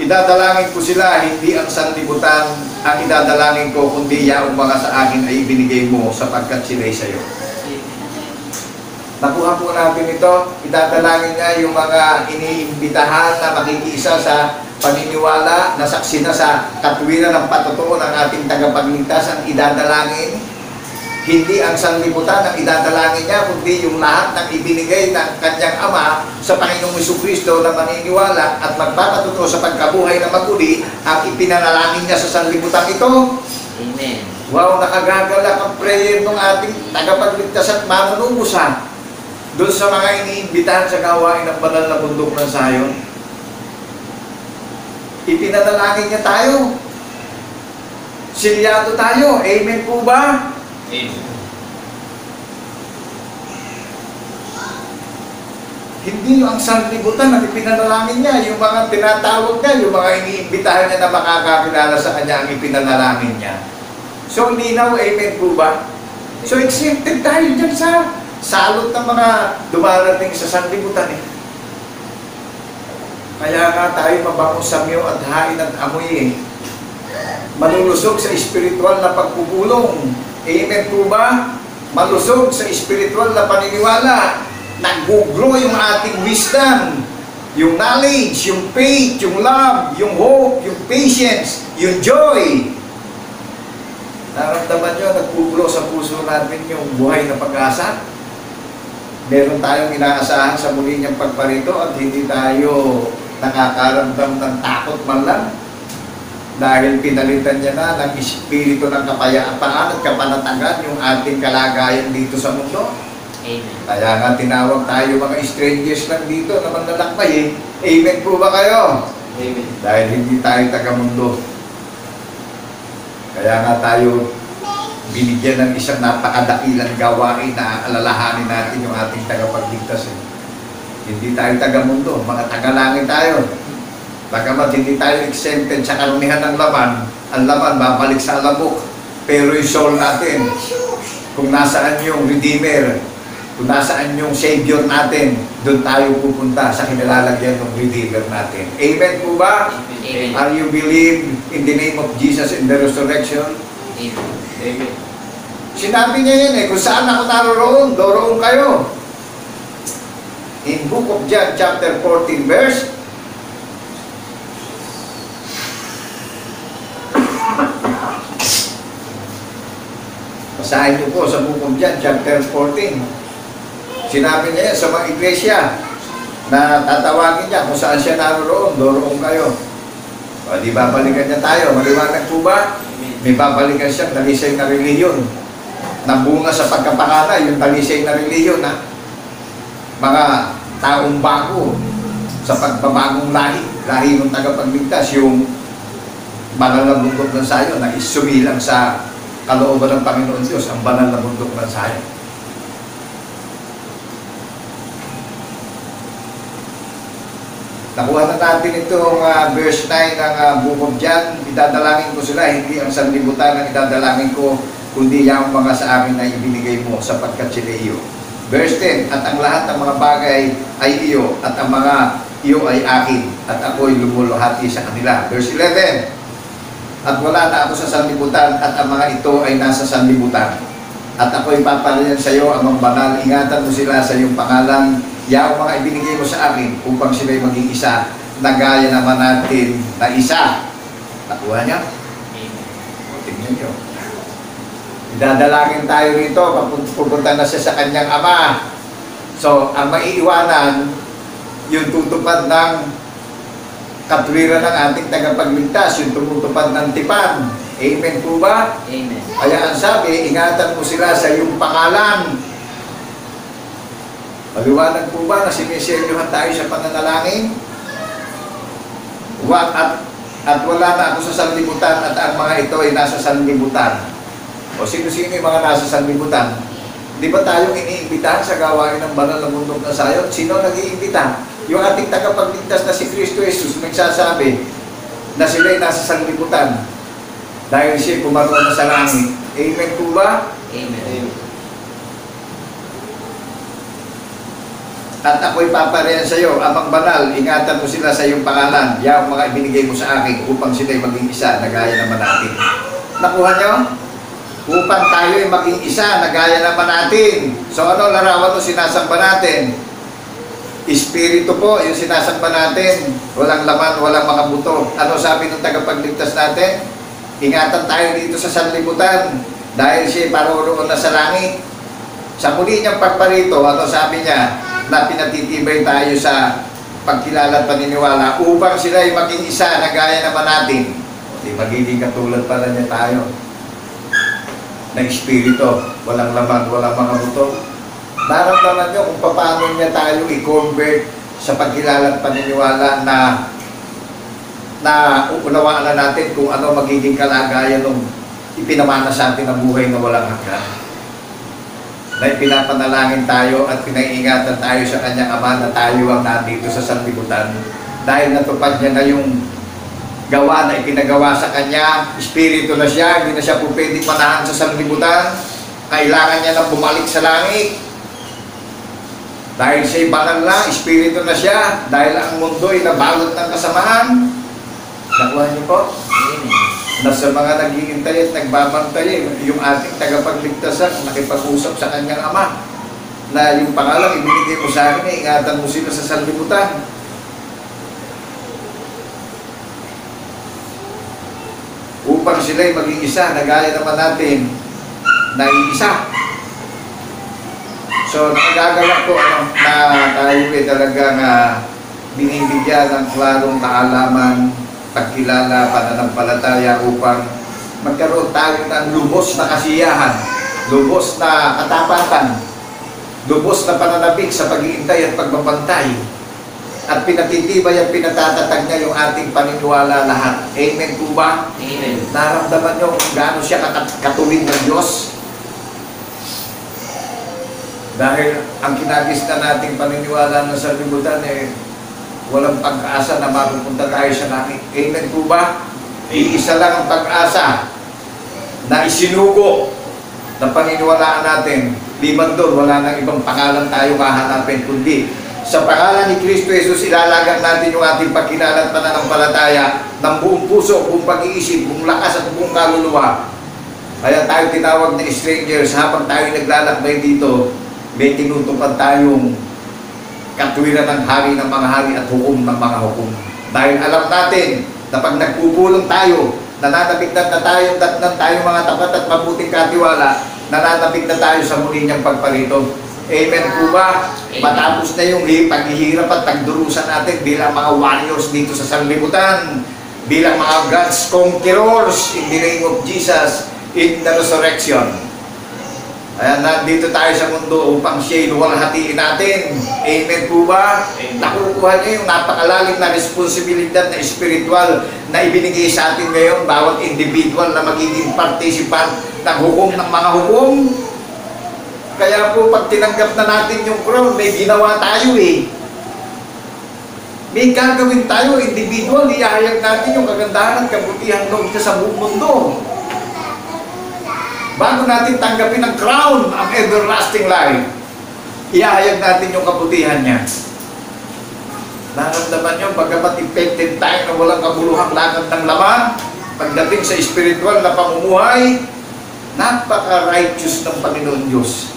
Idadalangin ko sila, hindi ang sanlibutan ang idadalangin ko, kundi yaong mga sa akin ay ibinigay mo sapagkat sila'y sa'yo. Nakuha po natin ito. Idadalangin niya yung mga iniimbitahan na makikiisa sa paniniwala na saksi na sa katwiran ng patutuo ng ating tagapagligtas ang idadalangin. Hindi ang sanlibutan ang idadalangin niya, kundi yung lahat ng ibinigay ng kanyang Ama sa Panginoong Jesucristo na maniniwala at magpapatuto sa pagkabuhay na maguli ang ipinanalangin niya sa sanlibutan ito. Amen. Wow, nakagagalak ang prayer ng ating tagapagligtas at manunubos doon sa mga iniimbitahan sa gawain ng banal na bundok ng Zion. Ipinadalangin niya tayo. Silyado tayo. Amen po ba? Amen. Hindi ang sanlibutan na ipinadalangin niya. Yung mga tinatawag niya, yung mga iniimbitahan niya na makakakilala sa kanya ang ipinadalangin niya. So, linaw, amen po ba? So, accepted tayo dyan sa salot ng mga dumarating sa sanlibutan Kaya nga tayo mabangong samyo at hain at amoy malulusog sa espiritual na pagpupulong. Amen po ba? Malusog sa espiritual na paniniwala. Nag-grow yung ating wisdom, yung knowledge, yung faith, yung love, yung hope, yung patience, yung joy. Naramdaman nyo, nag-grow sa puso natin yung buhay na pag-asa. Meron tayong inaasahan sa muli niyang pagparito at hindi tayo nakakaramdam ng takot man lang dahil pinalitan niya na ng espiritu ng kapayapaan at kapanatagan yung ating kalagayan dito sa mundo. Amen. Kaya nga tinawag tayo mga strangers lang dito na manlalakbay Amen po ba kayo? Amen. Dahil hindi tayo taga-mundo. Kaya nga tayo binigyan ng isang napakadakilang gawain na alalahanin natin yung ating tagapagligtas. Hindi tayo taga-mundo, mga taga-langit tayo. Bagamat hindi tayo exempted sa karamihan ng laman, ang laman babalik sa alabok. Pero yung soul natin, kung nasaan yung Redeemer, kung nasaan yung Savior natin, doon tayo pupunta sa kinalalagyan ng Redeemer natin. Amen po ba? Amen. Are you believe in the name of Jesus in the resurrection? Amen. Amen. Sinabi niya yun kung saan ako naroon, doroon kayo. In Book of John, chapter 14, verse basahin niyo po sa Book of John, chapter 14. Sinabi niya yan sa mga iglesia na tatawagin niya kung saan siya naroon, doroon kayo. O, di babalikan niya tayo. Maliwanag po ba? May babalikan siya, dalisay na reliyon. Nabunga sa pagkapakala, yung dalisay na reliyon, ha? Mga taong bago sa pagbabagong lahi ng tagapagligtas, yung banal na bundok ng Zion na isumilang sa kalooban ng Panginoon Diyos, ang banal na bundok ng Zion. Nakuha na natin itong verse 9 ng Book of John. Idadalangin ko sila, hindi ang sanlibutan ang idadalangin ko, kundi yung mga sa akin na ibinigay mo sapagkat sila iyo. Verse 10, at ang lahat ng mga bagay ay iyo, at ang mga iyo ay akin, at ako'y lumuluhati sa kanila. Verse 11, at wala na ako sa sanlibutan, at ang mga ito ay nasa sanlibutan. At ako'y papalayan sa iyo ang mga banal, ingatan mo sila sa iyong pangalan, yung mga ibinigay mo sa akin, upang sila'y maging isa, na gaya naman natin na isa. Nakuha niya? Tingnan niyo. Idadalangin tayo rito, pupunta na siya sa kanyang Ama. So, ang maiiwanan, yung tutupad ng katwiran ng ating tagapagligtas, yung tumutupad ng tipan. Amen po ba? Amen. Kaya ang sabi, ingatan mo sila sa iyong pangalan. Maliwanag po ba na siniseryohan tayo sa pananalangin? At wala na ako sa sanlibutan at ang mga ito ay nasa sanlibutan. O sino-sino yung mga nasa sanlibutan? Di ba tayong iniimbitahan sa gawain ng banal na bundok ng Zion? Sino nag-iimbita? Yung ating tagapagligtas na si Kristo Jesus nagsasabi na sila'y nasa sanlibutan dahil siya pumaroon na sa langit. Amen po ba? Amen. At ako'y paparehan sa iyo, amang banal, ingatan mo sila sa iyong pangalan, yung mga ibinigay mo sa akin upang sila'y maging isa na gaya naman natin. Nakuha niyo? upang tayo ay maging isa na gaya naman natin. So ano larawan to sinasamba natin? Espiritu po yung sinasamba natin. Walang laman, walang mga buto. Ano sabi ng tagapagligtas natin? Ingatan tayo dito sa sanlibutan dahil siya paroroon na sa langit. Sa muli niyang pagparito, ano sabi niya? Na pinatitibay tayo sa pagkilala at paniniwala upang sila ay maging isa na gaya naman natin. Di magiging katulad pala niya tayo na espiritu, walang laman, walang mga buto. Naramdaman niyo kung paano niya tayo i-convert sa pagkilala at paniniwala na uunawaan na natin kung ano magiging kalagayan ng ipinamana sa atin ang buhay na walang hanggan. Na ipinapanalangin tayo at pinaiingatan tayo sa kanyang Ama na tayo ang nandito sa sanlibutan dahil natupad niya na yung gawa na ipinagawa sa kanya. Espiritu na siya, hindi na siya po pwedeng manahan sa sanlibutan. Kailangan niya nang bumalik sa langit dahil siya'y banal na, espiritu na siya, dahil ang mundo ay nabalot ng kasamaan. Nakuha niyo po? Nasa mga naghihintay at nagbabantay, yung ating tagapagligtasan, nakipag-usap sa kanyang Ama na yung pangalang ibinigay mo sa akin, ingatan mo sila sa sanlibutan. Upang sila'y maging isa, na gaya naman natin na iisa. So, nakagagalak ko na tayo ay talagang binibigyan ng klarong kaalaman, pagkilala, pananampalataya upang magkaroon tayo ng lubos na kasiyahan, lubos na katapatan, lubos na pananabik sa pag-iintay at pagbabantay, at pinatitibay at pinatatatag niya yung ating paniniwala lahat. Amen po ba? Amen. Naramdaman niyo kung gaano siya katuwid ng Diyos? Dahil ang kinagis na nating paniniwala ng sanlibutan walang pag-asa na mapupunta tayo sa langit. Amen po ba? Iisa lang ang pag-asa na isinugo na paniniwalaan natin. Liman doon, wala nang ibang pangalan tayo mahanapin, kundi sa pangalan ni Kristo Jesus, ilalagan natin yung ating pagkilala at pananampalataya ng buong puso, buong pag-iisip, buong lakas at buong kaluluwa. Kaya tayo tinawag na strangers habang tayo naglalakbay dito. May tinutupad tayong katwiran ng hari ng mga hari at hukom ng mga hukom. Dahil alam natin na pag nagpupulong tayo, nananabignan na tayo, datnan tayo mga tapat at mabuting katiwala, nananabig na tayo sa muli niyang pagparito. Amen po ba? Amen. Matapos na yung paghihirap at pagdurusan natin bilang mga warriors dito sa sanlibutan, bilang mga God's conquerors in the name of Jesus in the resurrection. Ayan, nandito tayo sa mundo upang siya'y luwalhatiin natin. Amen po ba? Amen. Nakukuha niyo yung napakalalim na responsibilidad na espiritual na ibinigay sa atin ngayon, bawat individual na magiging participant ng hukom ng mga hukom. Kaya po pag tinanggap na natin yung crown, may ginawa tayo May gagawin tayo, individual, ihayag natin yung kagandahan at kabutihan loob niya sa buong mundo. Bago natin tanggapin ang crown, ang everlasting life, ihayag natin yung kabutihan niya. Naramdaman nyo, bagamat infected tayo na walang kabuluhang lakad ng laman, pagdating sa spiritual na pamumuhay, napaka-righteous ng Panginoon Diyos.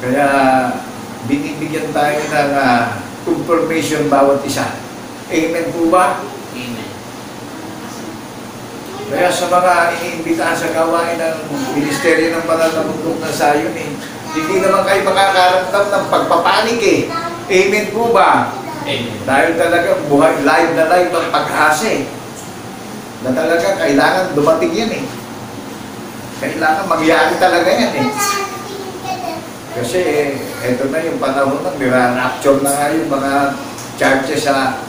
Kaya, binibigyan tayo ng confirmation bawat isa. Amen po ba? Amen. Kaya sa mga iniimbitahan sa gawain ng Ministeryo ng Banal na Bundok ng Zion, hindi naman kayo makakaramdam ng pagpapanik Amen po ba? Amen. Dahil talaga buhay, live na live ang pag-asa na talaga kailangan dumating yan Kailangan magyari talaga yan Kasi eto na yung panahon ng nira-rapture na nga yung mga churches sa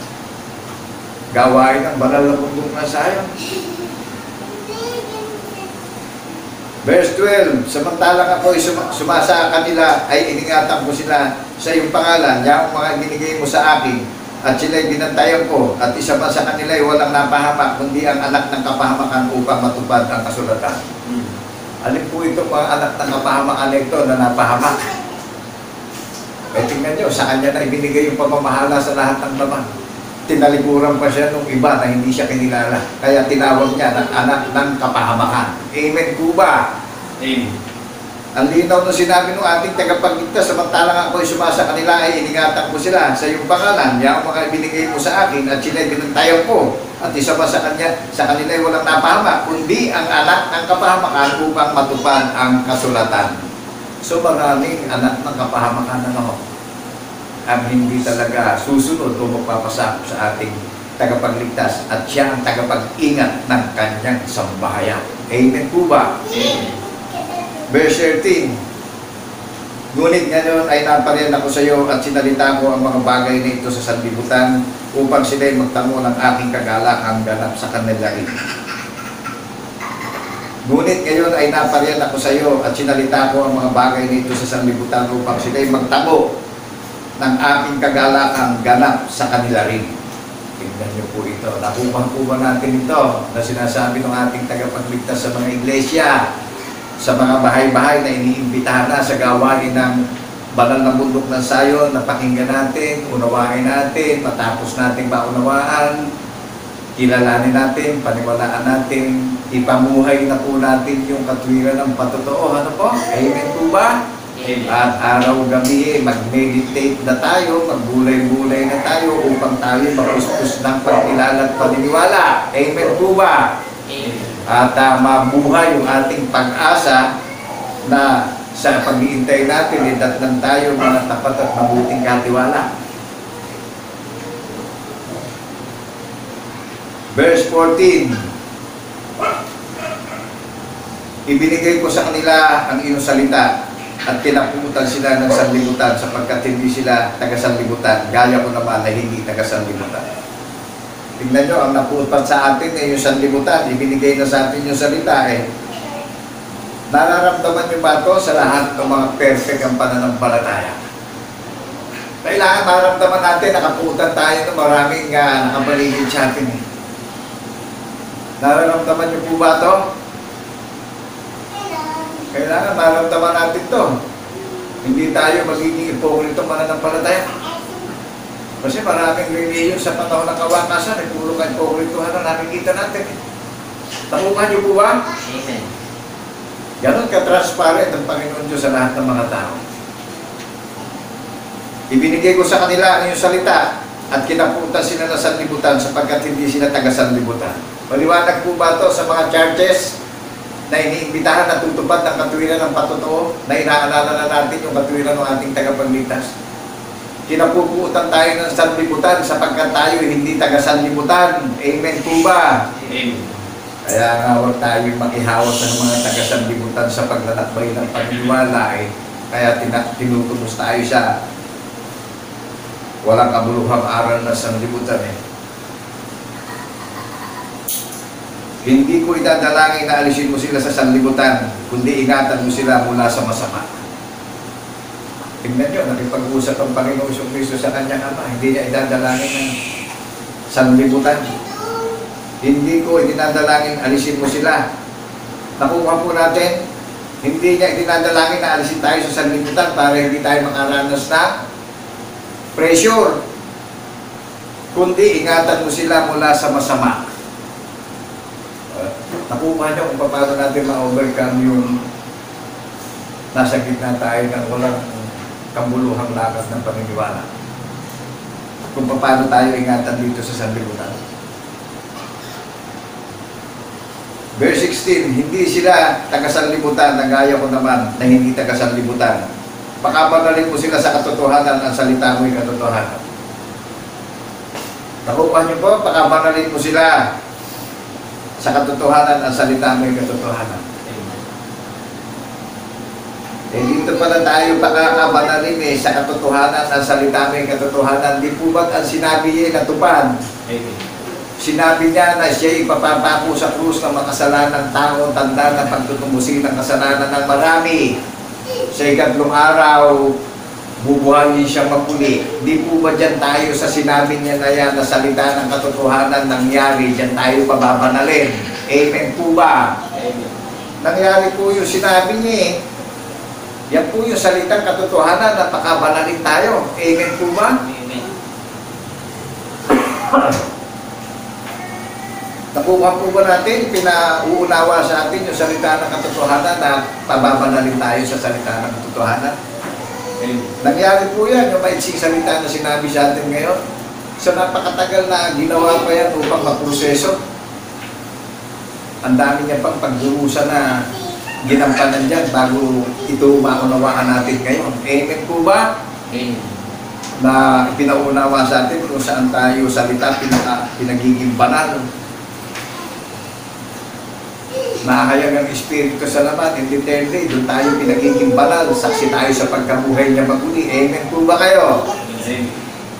gawain ng Banal na Bundok ng Zion. Verse 12, samantalang ako ay sumasa kanila, ay iningatan ko sila sa iyong pangalan, yung mga binigay mo sa akin, at sila'y binantayan ko, at isa pa sa kanila ay walang napahamak, kundi ang anak ng kapahamakan upang matupad ang kasulatan. Alin po itong mga anak ng kapahamakan ito na napahamak? Tingnan nyo, sa kanya na ibinigay yung pamamahala sa lahat ng laman. tinalikuran pa siya nung iba na hindi siya kinilala. Kaya tinawag niya na anak ng kapahamakan. Amen po ba? Amen. Ang linaw nung sinabi ng ating tagapagligtas, samantalang ako'y sumasa kanila ay iningatan ko sila sa iyong pangalan. Yan ang mga binigay mo sa akin at sila'y binantayan ko. At isa pa sa kanila ay walang napahamak, kundi ang anak ng kapahamakan upang matupad ang kasulatan. So maraming anak ng kapahamakan na ang hindi talaga susunod o magpapasakop sa ating tagapagligtas at siya ang tagapag-ingat ng kanyang sambahayan. Amen po ba? Amen. Verse 13. Ngunit ngayon ay napariyan ako sa iyo at sinalita ko ang mga bagay na ito sa sanlibutan upang sila'y magtamo ng aking kagalakang ganap sa kanila rin. Ngunit ngayon ay napariyan ako sa iyo at sinalita ko ang mga bagay na ito sa sanlibutan upang sila'y magtamo ng aking kagalakang ganap sa kanila rin. Tingnan niyo po ito. Nakuha po ba natin ito na sinasabi ng ating tagapagligtas sa mga iglesia, sa mga bahay-bahay na iniimbitahan na sa gawain ng banal na bundok ng Sayon, na pakinggan natin, unawain natin, matapos natin maunawaan, kilalanin natin, paniwalaan natin, ipamuhay na po natin yung katwiran ng patotoo. Ano po? Amen po ba? Amen. At araw-gabi, mag-meditate na tayo, magbulay-bulay na tayo upang tayo mapuspos ng pagkilala at paniniwala. Amen po ba? Amen. At mabuhay yung ating pag-asa na sa pag-iintay natin, idatnan tayo mga tapat at mabuting katiwala. Verse 14. Ibinigay ko sa kanila ang iyong salita at kinaputan sila ng sanlibutan sapagkat hindi sila taga-sanlibutan, gaya ko naman na hindi taga-sanlibutan. Tingnan nyo, ang napupat sa atin yung sanlibutan, ibinigay na sa atin yung salita Nararamdaman nyo ba ito sa lahat ng mga perfect ang pananampalataya? Kailangan maramdaman natin, nakaputan tayo ng maraming nakapaligid sa atin. Nararamdaman nyo po ba ito? Kailangan maramdaman natin ito. Hindi tayo magiging ipokrito mananampalataya. Kasi maraming reliyon sa panahon ng kawakasan, ay puro kayo pokrituhan na nakikita natin. Nakuha niyo po ba? Amen. Ganon ka-transparent ang Panginoon Diyos sa lahat ng mga tao. Ibinigay ko sa kanila ang iyong salita at kinapunta sila na sanlibutan sapagkat hindi sila taga-sanlibutan. Maliwanag po ba ito sa mga churches na iniimbitahan na tutupad ng katwiran ng patotoo, na inaalala na natin yung katwiran ng ating tagapagligtas? Kinapuputan tayo ng sanlibutan sapagkat tayo hindi taga-sanlibutan. Amen po ba? Amen. Kaya nga huwag tayo makihawas ng mga taga-sanlibutan sa paglalakbay ng paniniwala Kaya tinutubos tayo sa walang kabuluhang aral na sanlibutan Hindi ko idadalangin na alisin mo sila sa sanlibutan, kundi ingatan mo sila mula sa masama. Tingnan nyo, nakipag-usap ang Panginoong Kristo sa kanyang Ama. Hindi niya idadalangin ng sanlibutan. Hindi ko idinadalangin, alisin mo sila. Nakuha po natin, hindi niya idinadalangin na alisin tayo sa sanlibutan para hindi tayo makaranas ng pressure. Kundi ingatan mo sila mula sa masama. Nakuha niyo kung paano natin ma-overcome yung nasa gitna tayo ng walang kambuluhang lakas ng paniniwala. Kung paano tayo ingatan dito sa sanlibutan. Verse 16, hindi sila taga-sanlibutan na gaya ko naman na hindi taga-sanlibutan. Pakabanalin mo sila sa katotohanan, ang salita mo'y katotohanan. Nakuha niyo po, pakabanalin mo sila sa katotohanan, ang salita mo'y katotohanan. Dito pala tayo pakakabanalin sa katotohanan, ang salita mo'y katotohanan. Di po ba't ang sinabi niya natupad? Amen. Sinabi niya na siya ipapapako sa krus ng makasalanang tao, tanda ng pagtutumbusin ng kasalanan ng marami. Sa ikatlong araw, bubuhayin siya magmuli. Di po ba dyan tayo sa sinabi niya na yan na salita ng katotohanan nangyari, dyan tayo pababanalin? Amen po ba? Amen. Nangyari po yung sinabi niya Yan po yung salitang katotohanan na pakabanalin tayo. Amen po ba? Amen. Nakuha po ba natin, pinauunawa sa atin yung salita ng katotohanan na pababanalin tayo sa salita ng katotohanan? Amen. Nangyari po yan, yung maiksing salita na sinabi sa atin ngayon. So napakatagal na ginawa pa yan upang maproseso. Ang dami niya pang pagdurusa na ginampanan dyan bago ito maunawaan natin ngayon. Amen po ba? Amen. Na pinauunawa sa atin kung saan tayo salita pinagiging banal. Nahayag ang Espiritu sa laman, in the third day, doon tayo pinagiging banal, saksi tayo sa pagkabuhay niya maguli. Amen po ba kayo? Amen.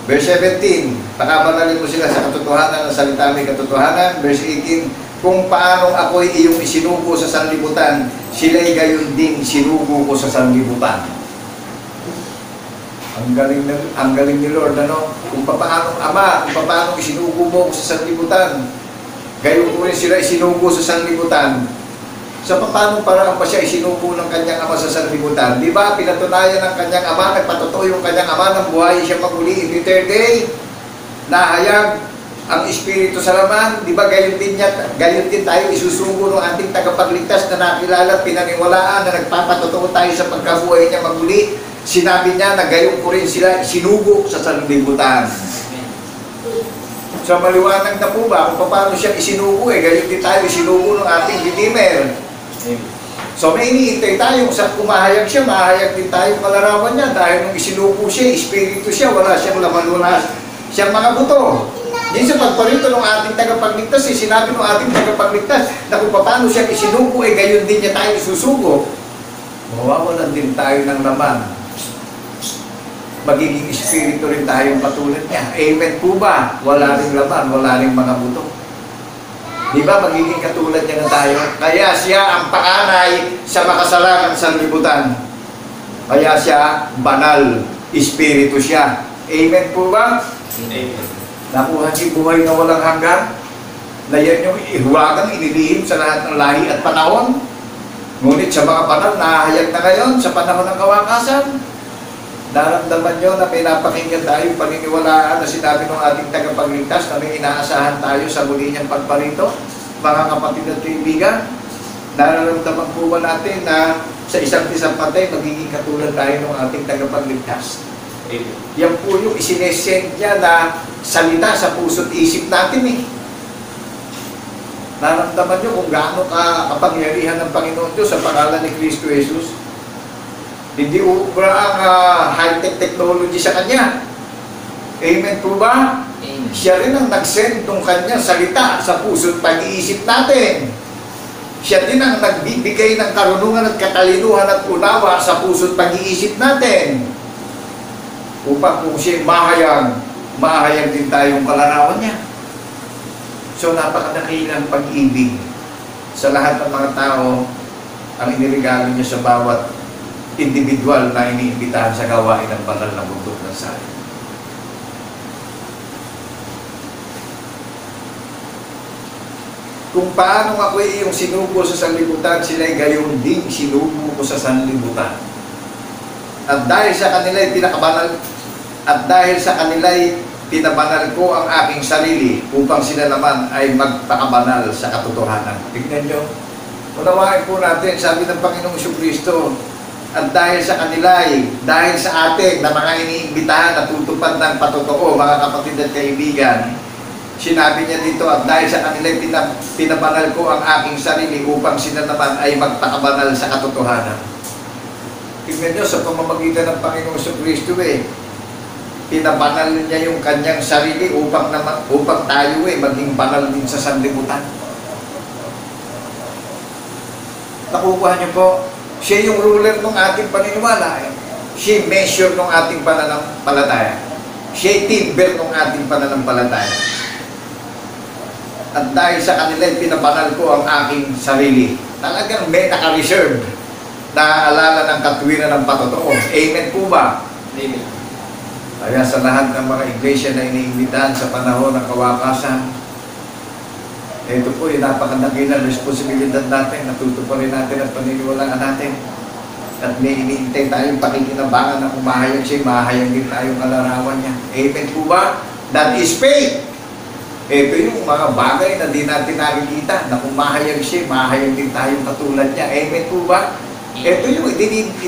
Verse 17, pakabanalin mo sila sa katotohanan, ang salita may katotohanan. Verse 18, kung paanong ako'y iyong isinugo sa sanlibutan, sila'y gayon din isinugo ko sa sanlibutan. Ang galing ni Lord, ano? Kung paanong Ama, kung paanong isinugo mo sa sanlibutan, gayon ko rin sila isinugo sa sanlibutan. Sa paano parang pa siya isinugo ng kanyang ama sa sanlibutan? Di ba? Pinatunayan ng kanyang ama, nagpatotoo yung kanyang ama ng buhay siya maguli in the third day. Nahayag ang Espiritu sa laman. Di ba? Gayon din tayo isusugo ng ating tagapagligtas na nakilala at pinaniwalaan na nagpapatotoo tayo sa pagkabuhay niya maguli. Sinabi niya na gayon ko rin sila isinugo sa sanlibutan. So maliwanag na po ba kung paano siya isinugo gayon din tayo isinugo ng ating Redeemer. So may iniintay tayo sa kumahayag siya, mahayag din tayo kalarawan niya dahil nung isinugo siya, Espiritu siya, wala siyang laman, wala siyang mga buto. Din sa pagparito ng ating tagapagligtas, sinabi ng ating tagapagligtas na kung paano siya isinugo gayon din niya tayo isusugo. Mawawalan din tayo ng laman. Magiging Espiritu rin tayong patulad niya. Amen po ba? Wala rin laman, wala rin mga buto. Di ba magiging katulad niya na tayo? Kaya siya ang paanay sa makasalangang sanlibutan. Kaya siya banal, Espiritu siya. Amen po ba? Amen. Nakuha niyo buhay na walang hanggan? Na yan yung ihuwagan, inilihim sa lahat ng lahi at panahon. Ngunit sa mga banal, nahahayag na ngayon sa panahon ng kawakasan. Naramdaman nyo na pinapakinggan tayo paniniwalaan na sinabi ng ating tagapagligtas na may inaasahan tayo sa muli niyang pagparito, mga kapatid at kaibigan. Nararamdaman po ba natin na sa isang patay magiging katulad tayo ng ating tagapagligtas? Amen. Yan po yung isinesend niya na salita sa puso't isip natin Nararamdaman nyo kung gaano kapangyarihan ng Panginoon Diyos sa pangalan ni Kristo Jesus. Hindi ubra ang high-tech technology sa Kanya. Amen po ba? Amen. Siya rin ang nag-send ng Kanyang salita sa puso't pag-iisip natin. Siya din ang nagbibigay ng karunungan at katalinuhan at unawa sa puso't pag-iisip natin. Upang kung siya mahayag din tayong kalarawan niya. So napakadakilang pag-ibig sa lahat ng mga tao ang iniregalo niya sa bawat individual na iniimbitahan sa gawain ng banal na bundok ng Zion. Kung paano ako iyong sinugo sa sanlibutan, sila'y gayon din sinugo ko sa sanlibutan. At dahil sa kanila'y pinabanal ko ang aking sarili upang sila naman ay magpakabanal sa katotohanan. Tignan nyo, unawain po natin, sabi ng Panginoong Jesucristo, at dahil sa kanila'y, dahil sa atin na mga iniimbitahan na tutupad ng patotoo, mga kapatid at kaibigan, sinabi niya dito, at dahil sa kanila'y pinabanal ko ang aking sarili upang sila naman ay magpakabanal sa katotohanan. Tignan nyo, sa pamamagitan ng Panginoong Jesucristo pinabanal niya yung kanyang sarili upang tayo maging banal din sa sanlibutan. Nakukuha niyo po, siya yung ruler ng ating paniniwala. Siya measure ng ating pananampalataya. Siya timber ng ating pananampalataya. At dahil sa kanila, pinabanal ko ang aking sarili. Talagang may naka-reserve na alala ng katwiran ng patotoo. Amen po ba? Amen. Kaya sa lahat ng mga iglesia na iniimbitahan sa panahon ng kawakasan, ito po yung napakadakilang responsibilidad natin, natutuparin natin at paniniwalaan natin. At may iniintay tayong pakikinabangan na kumahayag siya, mahayag din tayong kalarawan niya. Amen po ba? That is faith. Ito yung mga bagay na di natin nakikita, na kung mahayag siya, mahayag din tayong katulad niya. Amen po ba? Ito yung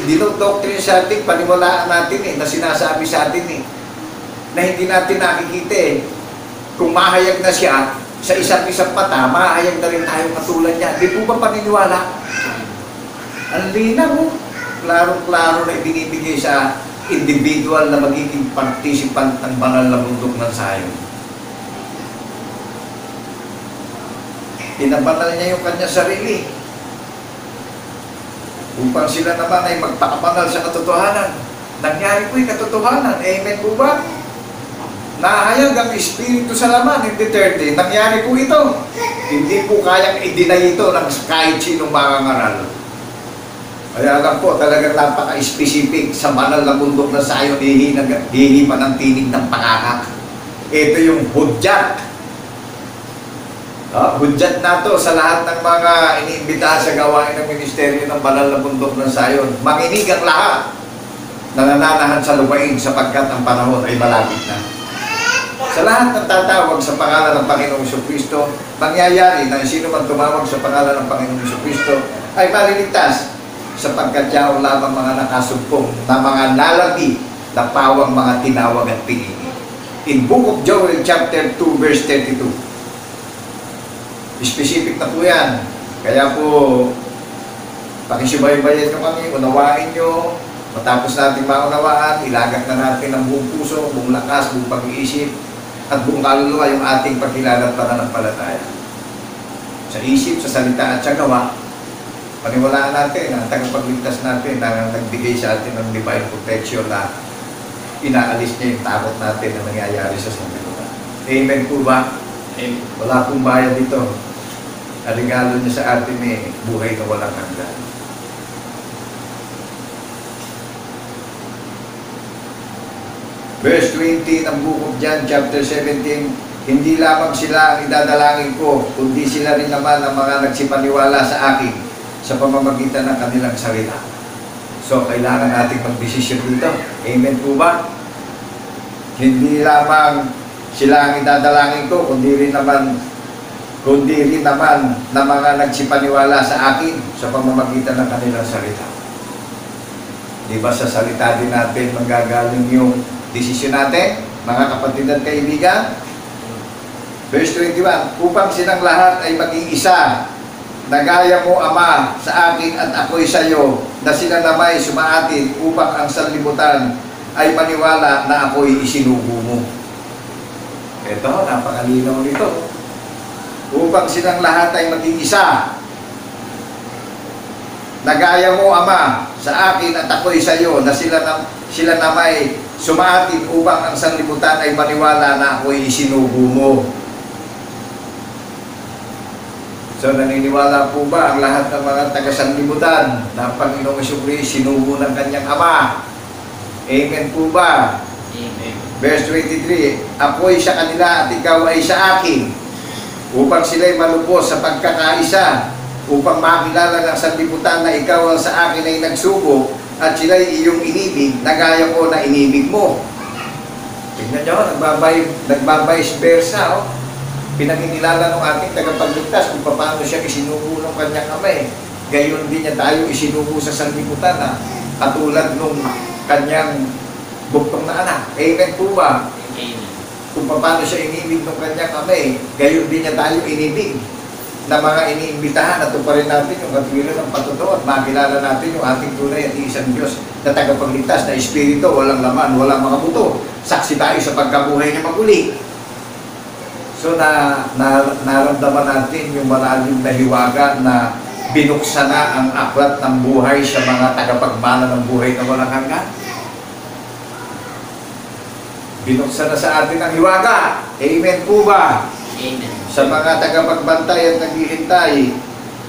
dinodoctrine sa atin, paniwalaan natin na sinasabi sa atin na hindi natin nakikita Kung mahayag na siya, sa isang mata, mahayag na rin tayong katulad niya. Di po ba paniniwala? Ang linaw, klaro-klaro na ibinibigay sa individual na magiging participant ng banal na bundok ng sayon. Pinabanal niya yung kanya sarili upang sila naman ay magpakabanal sa katotohanan. Nangyari po yung katotohanan. Amen po ba? Nahayag ang Espiritu sa laman in the third day. Nangyari po ito. Hindi po kayang i-deny ito ng kahit sinong mangangaral. Kaya lang po, talagang napaka-specific sa banal na bundok na sayon, hihipan ng tinig ng pakakak. Ito yung hudyat. Hudyat na to sa lahat ng mga iniimbitahan sa gawain ng ministeryo ng banal na bundok ng sayon. Makinig ang lahat na nananahan sa lupain sapagkat ang panahon ay malapit na. Sa lahat ng tatawag sa pangalan ng Panginoong Jesucristo, mangyayari na sino man tumawag sa pangalan ng Panginoong Jesucristo ay maliligtas sapagkat yaon lamang mga nakasumpong na mga nalabi na pawang mga tinawag at pinili. In Book of Joel chapter 2 verse 32. Specific na po yan. Kaya po, pakisubaybayan nyo kami, unawain nyo, matapos natin maunawaan, ilagak na natin ang buong puso, buong lakas, buong pag-iisip, at buong kaluluwa yung ating pagkilala at pananampalataya. Sa isip, sa salita at sa gawa, paniwalaan natin na tagapagligtas natin na nagbigay sa atin ng divine protection na inaalis niya yung takot natin na nangyayari sa sanlibutan. Amen po ba? Amen. Wala pong bayad dito. Ang regalo niya sa atin buhay na walang hanggan. Verse 20 ng Book of John, chapter 17, hindi lamang sila ang idadalangin ko, kundi sila rin naman ang mga nagsipaniwala sa akin sa pamamagitan ng kanilang salita. So, kailangan natin mag-desisyon dito. Amen po ba? Hindi lamang sila ang idadalangin ko, kundi rin naman na mga nagsipaniwala sa akin sa pamamagitan ng kanilang salita. Di ba sa salita din natin manggagaling yung desisyon natin, mga kapatid at kaibigan? Verse 21, upang silang lahat ay maging isa, nagaya mo, Ama, sa akin at ako'y sa iyo, na sila na may sumaatin upang ang sanlibutan ay maniwala na ako'y isinugo mo. Ito, napakalinaw nito. Upang silang lahat ay maging isa, nagaya mo, Ama, sa akin at ako'y sa iyo, na sila na may sumaatin upang ang sanlibutan ay maniwala na ako'y isinugo mo. So, naniniwala po ba ang lahat ng mga taga-sanlibutan na ang Panginoong Jesucristo sinugo ng kanyang Ama? Amen po ba? Amen. Verse 23, ako'y sa kanila at ikaw ay sa akin, upang sila'y malubos sa pagkakaisa, upang makilala ng sanlibutan na ikaw ang sa akin ay nagsugo at sila'y iyong inibig, na gaya ko na inibig mo. Tignan nyo, nagbabayis versa, Pinangingilala ng ating tagapagligtas kung paano siya isinugo ng kanyang Ama. Gayon din niya tayo isinugo sa sanlibutan na katulad nung kanyang buktong na anak. Amen po ba? Amen. Kung paano siya inibig ng kanyang Ama, gayon din niya tayo inibig na mga iniimbitahan at tuparin natin yung katiwilan ng patuto at makilala natin yung ating tunay at isang Diyos na tagapagligtas na Espiritu, walang laman, walang mga buto. Saksi tayo sa pagkabuhay niya maguli. So naramdaman natin yung malalim na hiwaga na binuksan na ang aklat ng buhay sa mga tagapagmana ng buhay na walang hanggan. Binuksan na sa atin ang hiwaga. Amen po ba? Amen. Sa mga tagapagbantay at naghihintay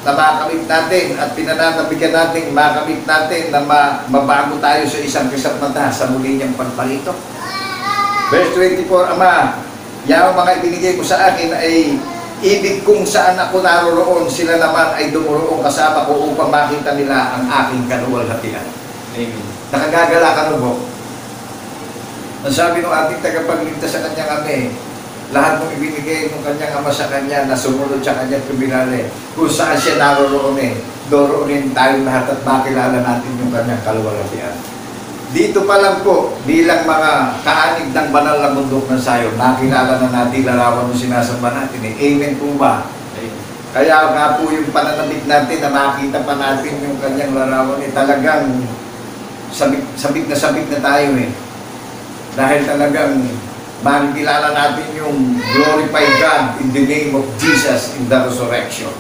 na makamit natin at pinananabigan natin, makamit natin na mabago tayo sa isang mata sa muli niyang pagpalito. Verse 24, Ama, yung mga ibinigay mo sa akin ay ibig kung saan ako naroroon, sila naman ay dumoroong kasama ko upang makita nila ang aking kaluwalhatian. Amen. Nakagagala ka no, Bok? Ang sabi ng ating tagapagligtas sa kanyang Ama, Lahat ng ibinigay ng kanyang ama sa kanya na sumunod sa kanyang kriminale, kung saan siya naroroon doroonin tayo lahat at makilala natin yung kanyang kaluwalhatian. Dito pa lang po, bilang mga kaanig ng banal na bundok ng Sayon, nakilala na natin larawan ng sinasamba natin. Amen po ba? Amen. Kaya nga po yung pananabik natin na makita pa natin yung kanyang larawan, talagang sabik na tayo Dahil talagang makikilala natin yung glorified God in the name of Jesus in the resurrection.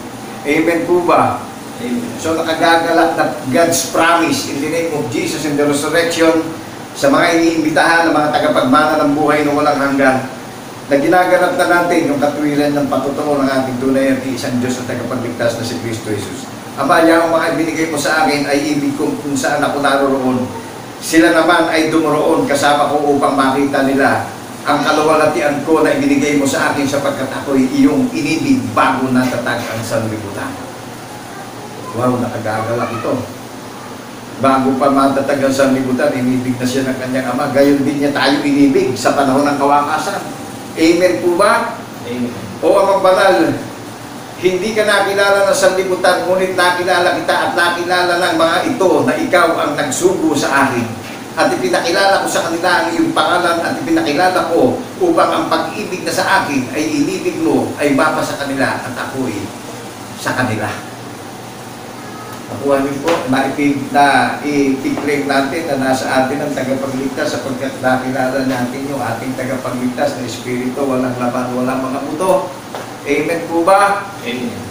Amen po ba? Amen. So nakagagalak na God's promise in the name of Jesus in the resurrection sa mga iniimbitahan ng mga tagapagmana ng buhay na walang hanggan, na ginaganap na natin yung katwiran ng patutuo ng ating tunay at isang Diyos at tagapagligtas na si Kristo Jesus. Ama, yung mga ibinigay mo sa akin ay ibig kung saan ako naroroon. Sila naman ay dumoroon kasama ko upang makita nila ang kaluwalhatian ko na ibinigay mo sa akin sapagkat ako'y iyong inibig bago natatag ang sanlibutan. Wow, nakagagalak ito. Bago pa matatag ang sanlibutan, inibig na siya ng kanyang ama. Gayon din niya tayo inibig sa panahon ng kawakasan. Amen po ba? Amen. O Amang Banal, hindi ka nakilala ng sanlibutan, ngunit nakilala kita at nakilala ng mga ito na ikaw ang nagsugo sa akin. At ipinakilala ko sa kanila ang iyong pangalan at ipinakilala ko upang ang pag-ibig na sa akin ay inibig mo ay mapa sa kanila at ako'y sa kanila. Nakuha niyo po na i-claim natin na nasa atin ang tagapagligtas sapagkat nakilala natin yung ating tagapagligtas na Espiritu, walang laman, walang mga buto. Amen po ba? Amen.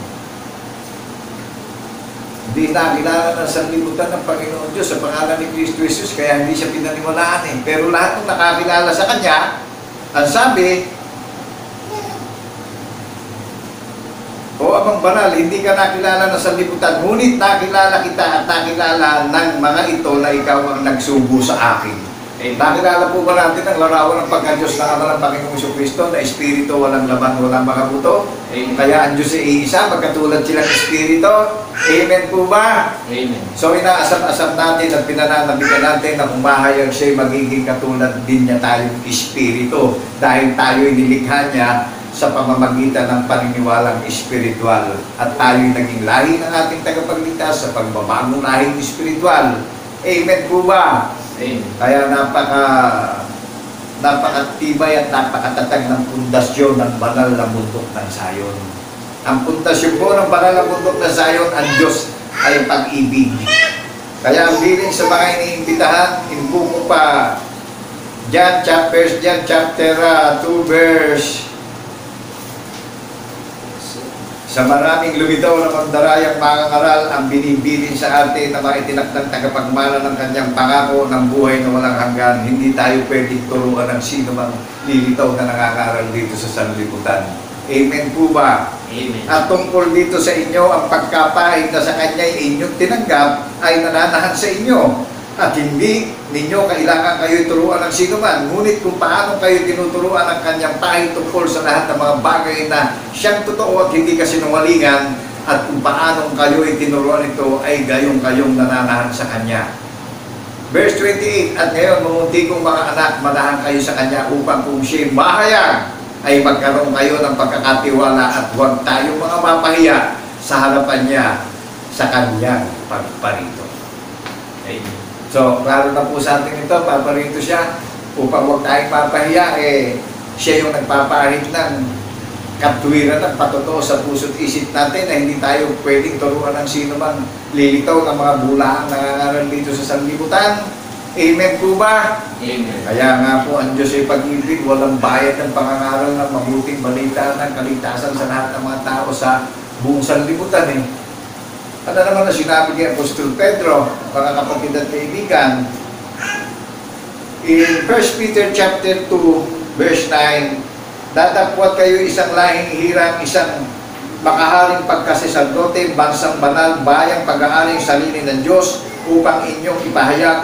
Hindi nakilala ng sanlibutan ng Panginoon Diyos sa pangalan ni Kristo Jesus, kaya hindi siya pinaniwalaan Pero lahat ng nakakilala sa Kanya, ang sabi, O Amang Banal, hindi ka nakilala ng sanlibutan, ngunit nakilala kita at nakilala ng mga ito na ikaw ang nagsugo sa akin. Nakilala po ba natin ang larawan ng pagka-Diyos na ama ng Panginoong Kristo na Espiritu, walang laman, walang mga buto? Kaya ang Diyos ay isa, magkatulad silang Espiritu. Amen po ba? Amen. So inaasam-asam natin at pinananabikan natin na umahayag siya magiging katulad din niya tayong Espiritu dahil tayo nilikha niya sa pamamagitan ng paniniwalang espiritual at tayo'y naging lahi ng ating tagapagligtas sa pagbabagong lahing espiritual. Amen po ba? Amen. Kaya napakatibay at napakatatag ng pundasyon ng banal na bundok ng Sayon. Ang pundasyon po ng banal na bundok ng Sayon, ang Diyos ay pag-ibig. Kaya ang bilin sa mga iniimbitahan, inbuko pa John chapter 2 verse sa maraming lumitaw na magdarayang mga ngaral ang binibilin sa atin na maitinakdang tagapagmana ng kanyang pangako ng buhay na walang hanggan. Hindi tayo pwedeng turuan ng sino mang lilitaw na nangangaral dito sa sanlibutan. Amen po ba? Amen. At tungkol dito sa inyo, ang pagkapahid na sa kanya ay inyong tinanggap ay nananahan sa inyo. At hindi ninyo kailangan kayo turuan ng sino man. Ngunit kung paano kayo tinuturuan ng kanyang pahid tungkol sa lahat ng mga bagay na siyang totoo at hindi kasinungalingan, at kung paano kayo itinuruan ito ay kayong nananahan sa kanya. Verse 28, at ngayon mamunti kong mga anak, manahan kayo sa kanya upang kung siya'y mahayag ay magkaroon kayo ng pagkakatiwala at huwag tayong mga mapahiya sa harapan niya sa kanyang pagparito. Amen. So, klaro na po sa atin ito, paparito siya upang huwag tayong papahiya, siya yung nagpapahid ng katwiran at patotoo sa puso't isip natin na hindi tayo pwedeng turuan ng sino man lilitaw ng mga bulaang nangangaral dito sa sanlibutan. Amen po ba? Amen. Kaya nga po, ang Diyos ay pag-ibig, walang bayad ng pangangaral ng mabuting balita ng kaligtasan sa lahat ng mga tao sa buong sanlibutan Ano naman na sinabi ni Apostol Pedro, mga kapatid at kaibigan, in 1 Peter chapter 2, verse 9, datapwat kayo isang lahing hirang, isang makaharing pagkasisadote, bansang banal, bayang pag-aaring sarili ng Diyos, upang inyong ipahayag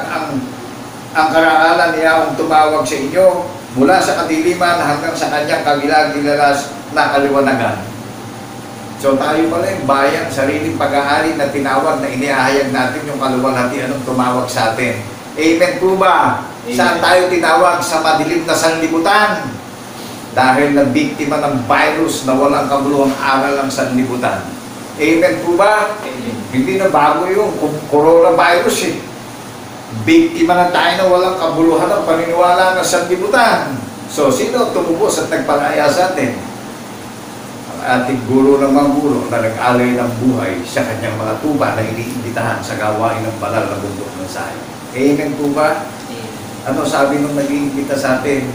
ang karangalan niya ang tumawag sa inyo mula sa kadiliman hanggang sa kanyang kagilag-gilalas na kaliwanagan. So tayo pala yung bayang sariling pag-aari na tinawag na inihahayag natin yung kaluwalhatian ng tumawag sa atin. Amen po ba? Amen. Saan tayo tinawag? Sa madilim na sanlibutan. dahil na biktima ng virus na walang kabuluhang aral ang sanlibutan. Amen po ba? Amen. Hindi na bago yung coronavirus eh. Biktima na tayo na walang kabuluhan ng paniniwala ng sanlibutan. So, sino tumubos at nagpalaya sa atin? Ang ating guro ng mga guro na nag-alay ng buhay sa kanyang mga tuba na iniimbitahan sa gawain ng banal na bundok ng sayo. Amen po ba? Ano sabi nung nag-iimbita sa atin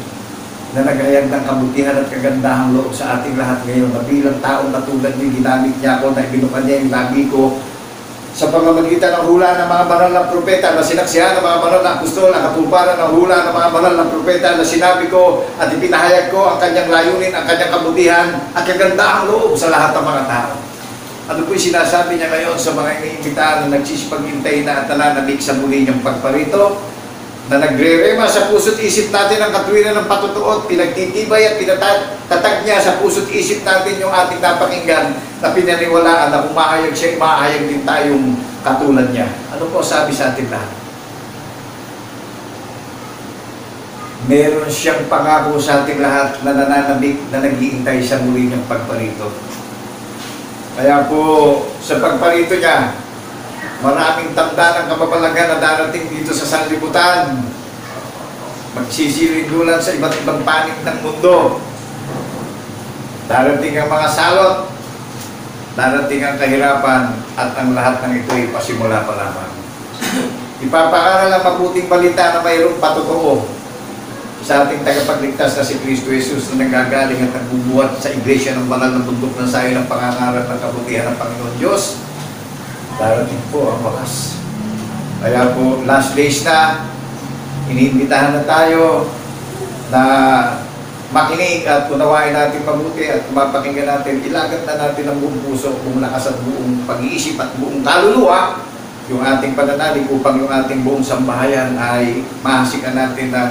na naghayag ng kabutihan at kagandahang loob sa ating lahat ngayon na bilang taong katulad niyo, ginamit niya ako na ibinukan niya yung labi ko sa pamamagitan ng hula ng mga banal na propeta na sinaksihan ng mga banal na apostol, ang katuparan ng hula ng mga banal na propeta na sinabi ko at ipinahayag ko ang kanyang layunin, ang kanyang kabutihan at kagandahang loob sa lahat ng mga tao. Ano po yung sinasabi niya ngayon sa mga iniimbitahan na nagsisipaghintay na at nananabik sa muli niyang pagparito? Na nagre-rema sa puso't isip natin ang katwiran ng patutuot, pinagtitibay at pinatatag niya sa puso't isip natin yung ating napakinggan na pinaniwalaan na humahayag siya, mahayag din tayong katulad niya. Ano po sabi sa atin lahat? Meron siyang pangako sa ating lahat na nananabik na naghihintay sa muli niyang pagparito. Kaya po sa pagparito niya, maraming tanda ng kababalagan na darating dito sa sanlibutan. Magsisirindulan sa iba't ibang panig ng mundo. Darating ang mga salot, darating ang kahirapan, at ang lahat ng ito ay pasimula pa lamang. Ipapaaral ang mabuting balita na mayroong patotoo sa ating tagapagligtas na si Kristo Jesus na nagagaling at nagbubuhat sa iglesia ng banal ng bundok ng sayo ng pangangarap ng kabutihan ng Panginoon Diyos. Darating po ang wakas. Kaya po, last days na, iniimbitahan na tayo na makinig at unawain natin mabuti at mapakinggan natin, ilagat na natin ang buong puso, buong lakas at buong pag-iisip at buong kaluluwa yung ating pananalig upang yung ating buong sambahayan ay mahasikan natin ng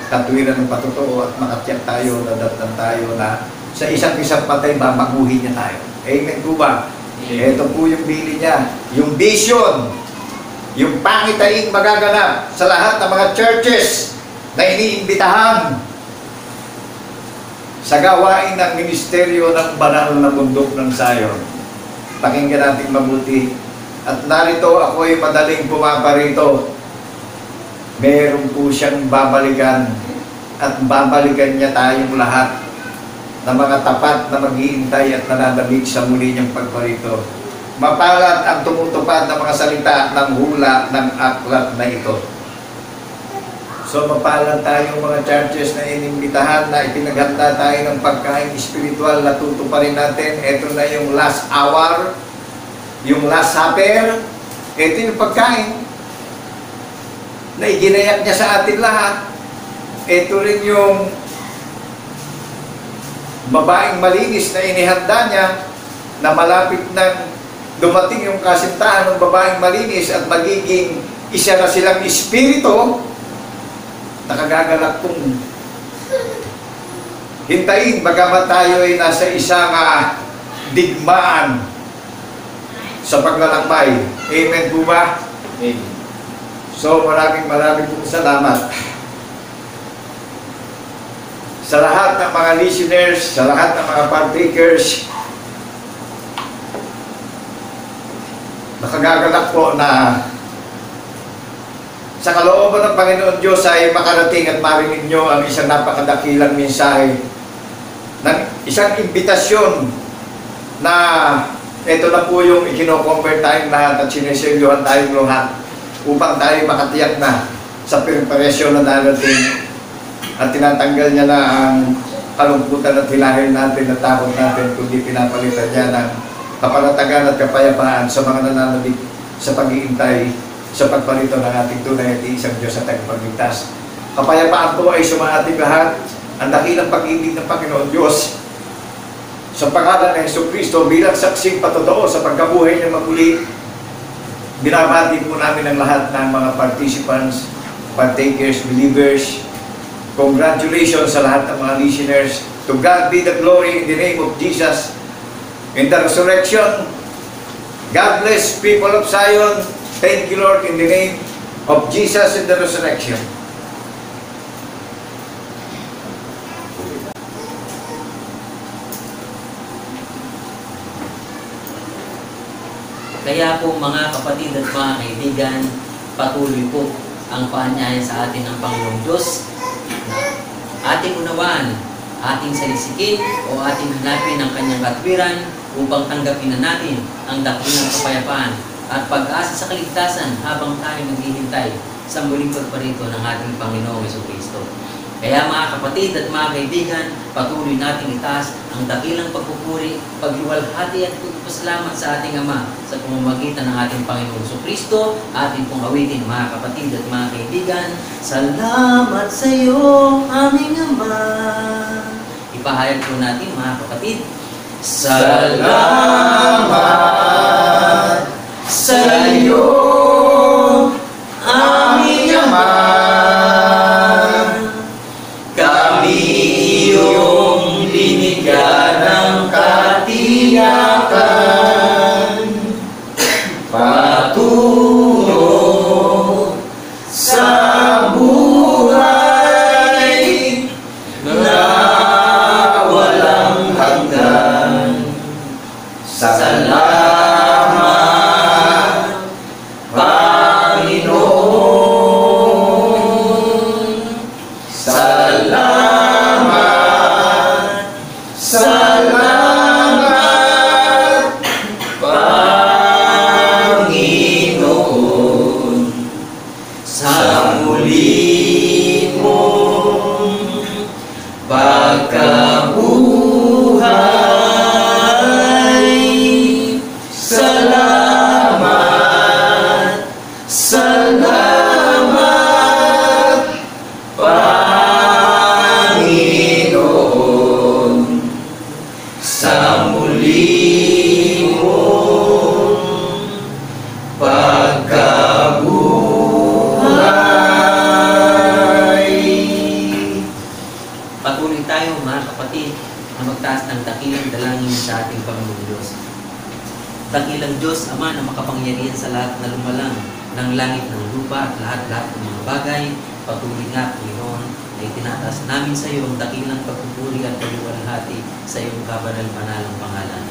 katwiran ng patotoo at makatiyak tayo, nadatnan tayo na sa isang patay ba, maguhin niya tayo. Amen po ba? Ito po yung bili niya, yung vision, yung pangitaing magaganap sa lahat ng mga churches na iniimbitahan sa gawain ng ministeryo ng banal na bundok ng Zion. Pakinggan natin mabuti. At narito ako ay madaling pumaparito. Meron po siyang babalikan at babalikan niya tayong lahat na mga tapat na maghihintay at nananabik sa muli niyang pagparito. Mapalad ang tumutupad ng mga salita ng hula ng aklat na ito. So mapalad tayong mga churches na inimbitahan na ipinaghanda tayo ng pagkain espiritual na tutuparin natin. Ito na yung last hour, yung last supper. Ito yung pagkain na iginayak niya sa atin lahat. Ito rin yung babaeng malinis na inihanda niya na malapit nang dumating yung kasintahan ng babaeng malinis at magiging isa na silang espiritu, nakagagalak kong hintayin bagamat tayo ay nasa isang digmaan sa paglalakbay. Amen po ba? Amen. So maraming pong salamat sa lahat ng mga listeners, sa lahat ng mga partakers. Nakagagalak po na sa kalooban ng Panginoon Diyos ay makarating at marinig nyo ang isang napakadakilang mensahe ng isang imbitasyon na ito na po yung ikino-convert tayong lahat at sineseryohan tayong lahat upang tayo makatiyak na sa preparasyon na darating at tinatanggal niya na ang kalungkutan at hilahin natin at takot natin kundi pinapalitan niya ng kapanatagan at kapayapaan sa mga nananabik sa pag-iintay sa pagparito ng ating tunay at isang Diyos at tagapagligtas. Kapayapaan po ay sumaating lahat ang dakilang pag-ibig ng Panginoon Diyos sa pangalan ng Jesucristo bilang saksing patotoo sa pagkabuhay niya maguli. Binabati po namin ang lahat ng mga participants, partakers, believers. Congratulations sa lahat ng mga listeners. To God be the glory in the name of Jesus. In the resurrection, God bless people of Zion. Thank you, Lord, in the name of Jesus in the resurrection. Kaya po mga kapatid at mga kaibigan, patuloy po ang paanyaya sa atin ng Panginoong Diyos na ating unawaan, ating salisikin o ating hanapin ang kanyang katwiran upang tanggapin na natin ang dakilang kapayapaan at pag-asa sa kaligtasan habang tayo naghihintay sa muling pagparito ng ating Panginoong Jesucristo. Kaya mga kapatid at mga kaibigan, patuloy nating itaas ang dakilang pagpupuri, pagluwalhati at pagpasalamat sa ating Ama sa pamamagitan ng ating Panginoong Jesucristo. Ating pong awitin mga kapatid at mga kaibigan, salamat sa iyo, aming Ama. Ipahayag po natin mga kapatid, Salamat sa iyo, aming Ama. Kami iyong binigyan ng katiyakan, patungo sa buhay na walang hanggan. Salamat, Panginoon. Salamat, salamat, Panginoon, sa muli mong pagkabuhay. Salamat, salamat, Panginoon, sa muli mong pagkabuhay. patuloy tayo mga kapatid na magtaas ng dakilang dalangin sa ating Panginoong Diyos. Dakilang Diyos, Ama na makapangyarihan sa lahat na lumalang ng langit ng lupa at lahat-lahat ng mga bagay, patuloy nga, Panginoon, na itinataas namin sa iyo ang dakilang pagpupuri at pagluwalhati sa iyong kabanal-banalang pangalan.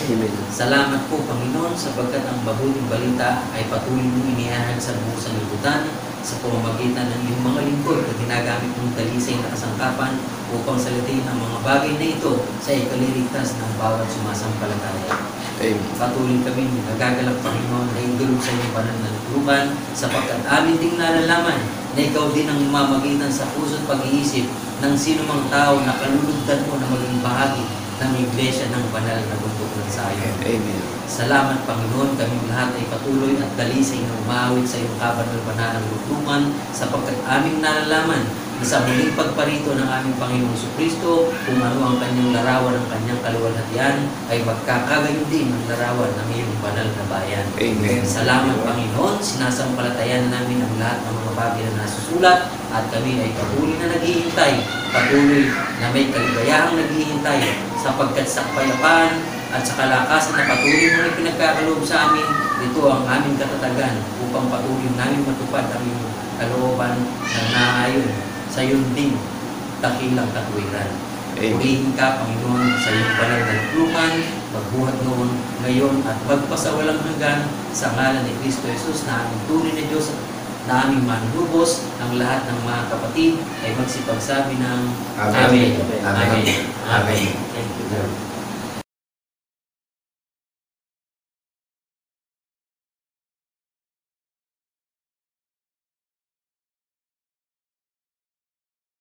Amen. Salamat po, Panginoon, sapagkat ang mabuting balita ay patuloy mong inihahag sa buong sanlibutan sa pamamagitan ng iyong mga lingkod na ginagamit mong dalisay na kasangkapan upang salitain ang mga bagay na ito sa ikaliligtas ng bawat sumasampalataya. Amen. Patuloy kami nagagalak, Panginoon, na idulog sa iyong banal na looban sapagkat amin ding nalalaman na ikaw din ang mamagitan sa puso at pag-iisip ng sino mang tao na kalulugdan mo na maging bahagi ng iglesia ng banal na bundok ng Zion. Amen. Salamat, Panginoon, kaming lahat ay patuloy at dalisay na umawit sa iyong kabanal-banalang lugluman sapagkat aming nalalaman na sa muling pagparito ng aming Panginoong Jesucristo, kung ano ang kanyang larawan ng kanyang kaluwalhatian, ay magkakagayon din ang larawan ng iyong banal na bayan. Amen. Salamat, Panginoon, sinasampalatayan namin ang lahat ng mga bagay na nasusulat at kami ay patuloy na naghihintay, patuloy na may kaligayahang naghihintay sapagkat sa kapayapaan at sa kalakasan na patuloy mo na pinagkakaloob sa amin, ito ang aming katatagan upang patuloy namin matupad ang iyong kalooban na naayon sa iyong ding dakilang katwiran. Amen. Purihin ka, Panginoon, sa iyong banal na luklukan, magbuhat noon, ngayon, at magpasawalang hanggan sa ngalan ni Kristo Jesus na aming tunay na Diyos na aming manunubos. Ang lahat ng mga kapatid ay magsipagsabi ng Amen. Amen. Amen. Amen. Thank you, Lord.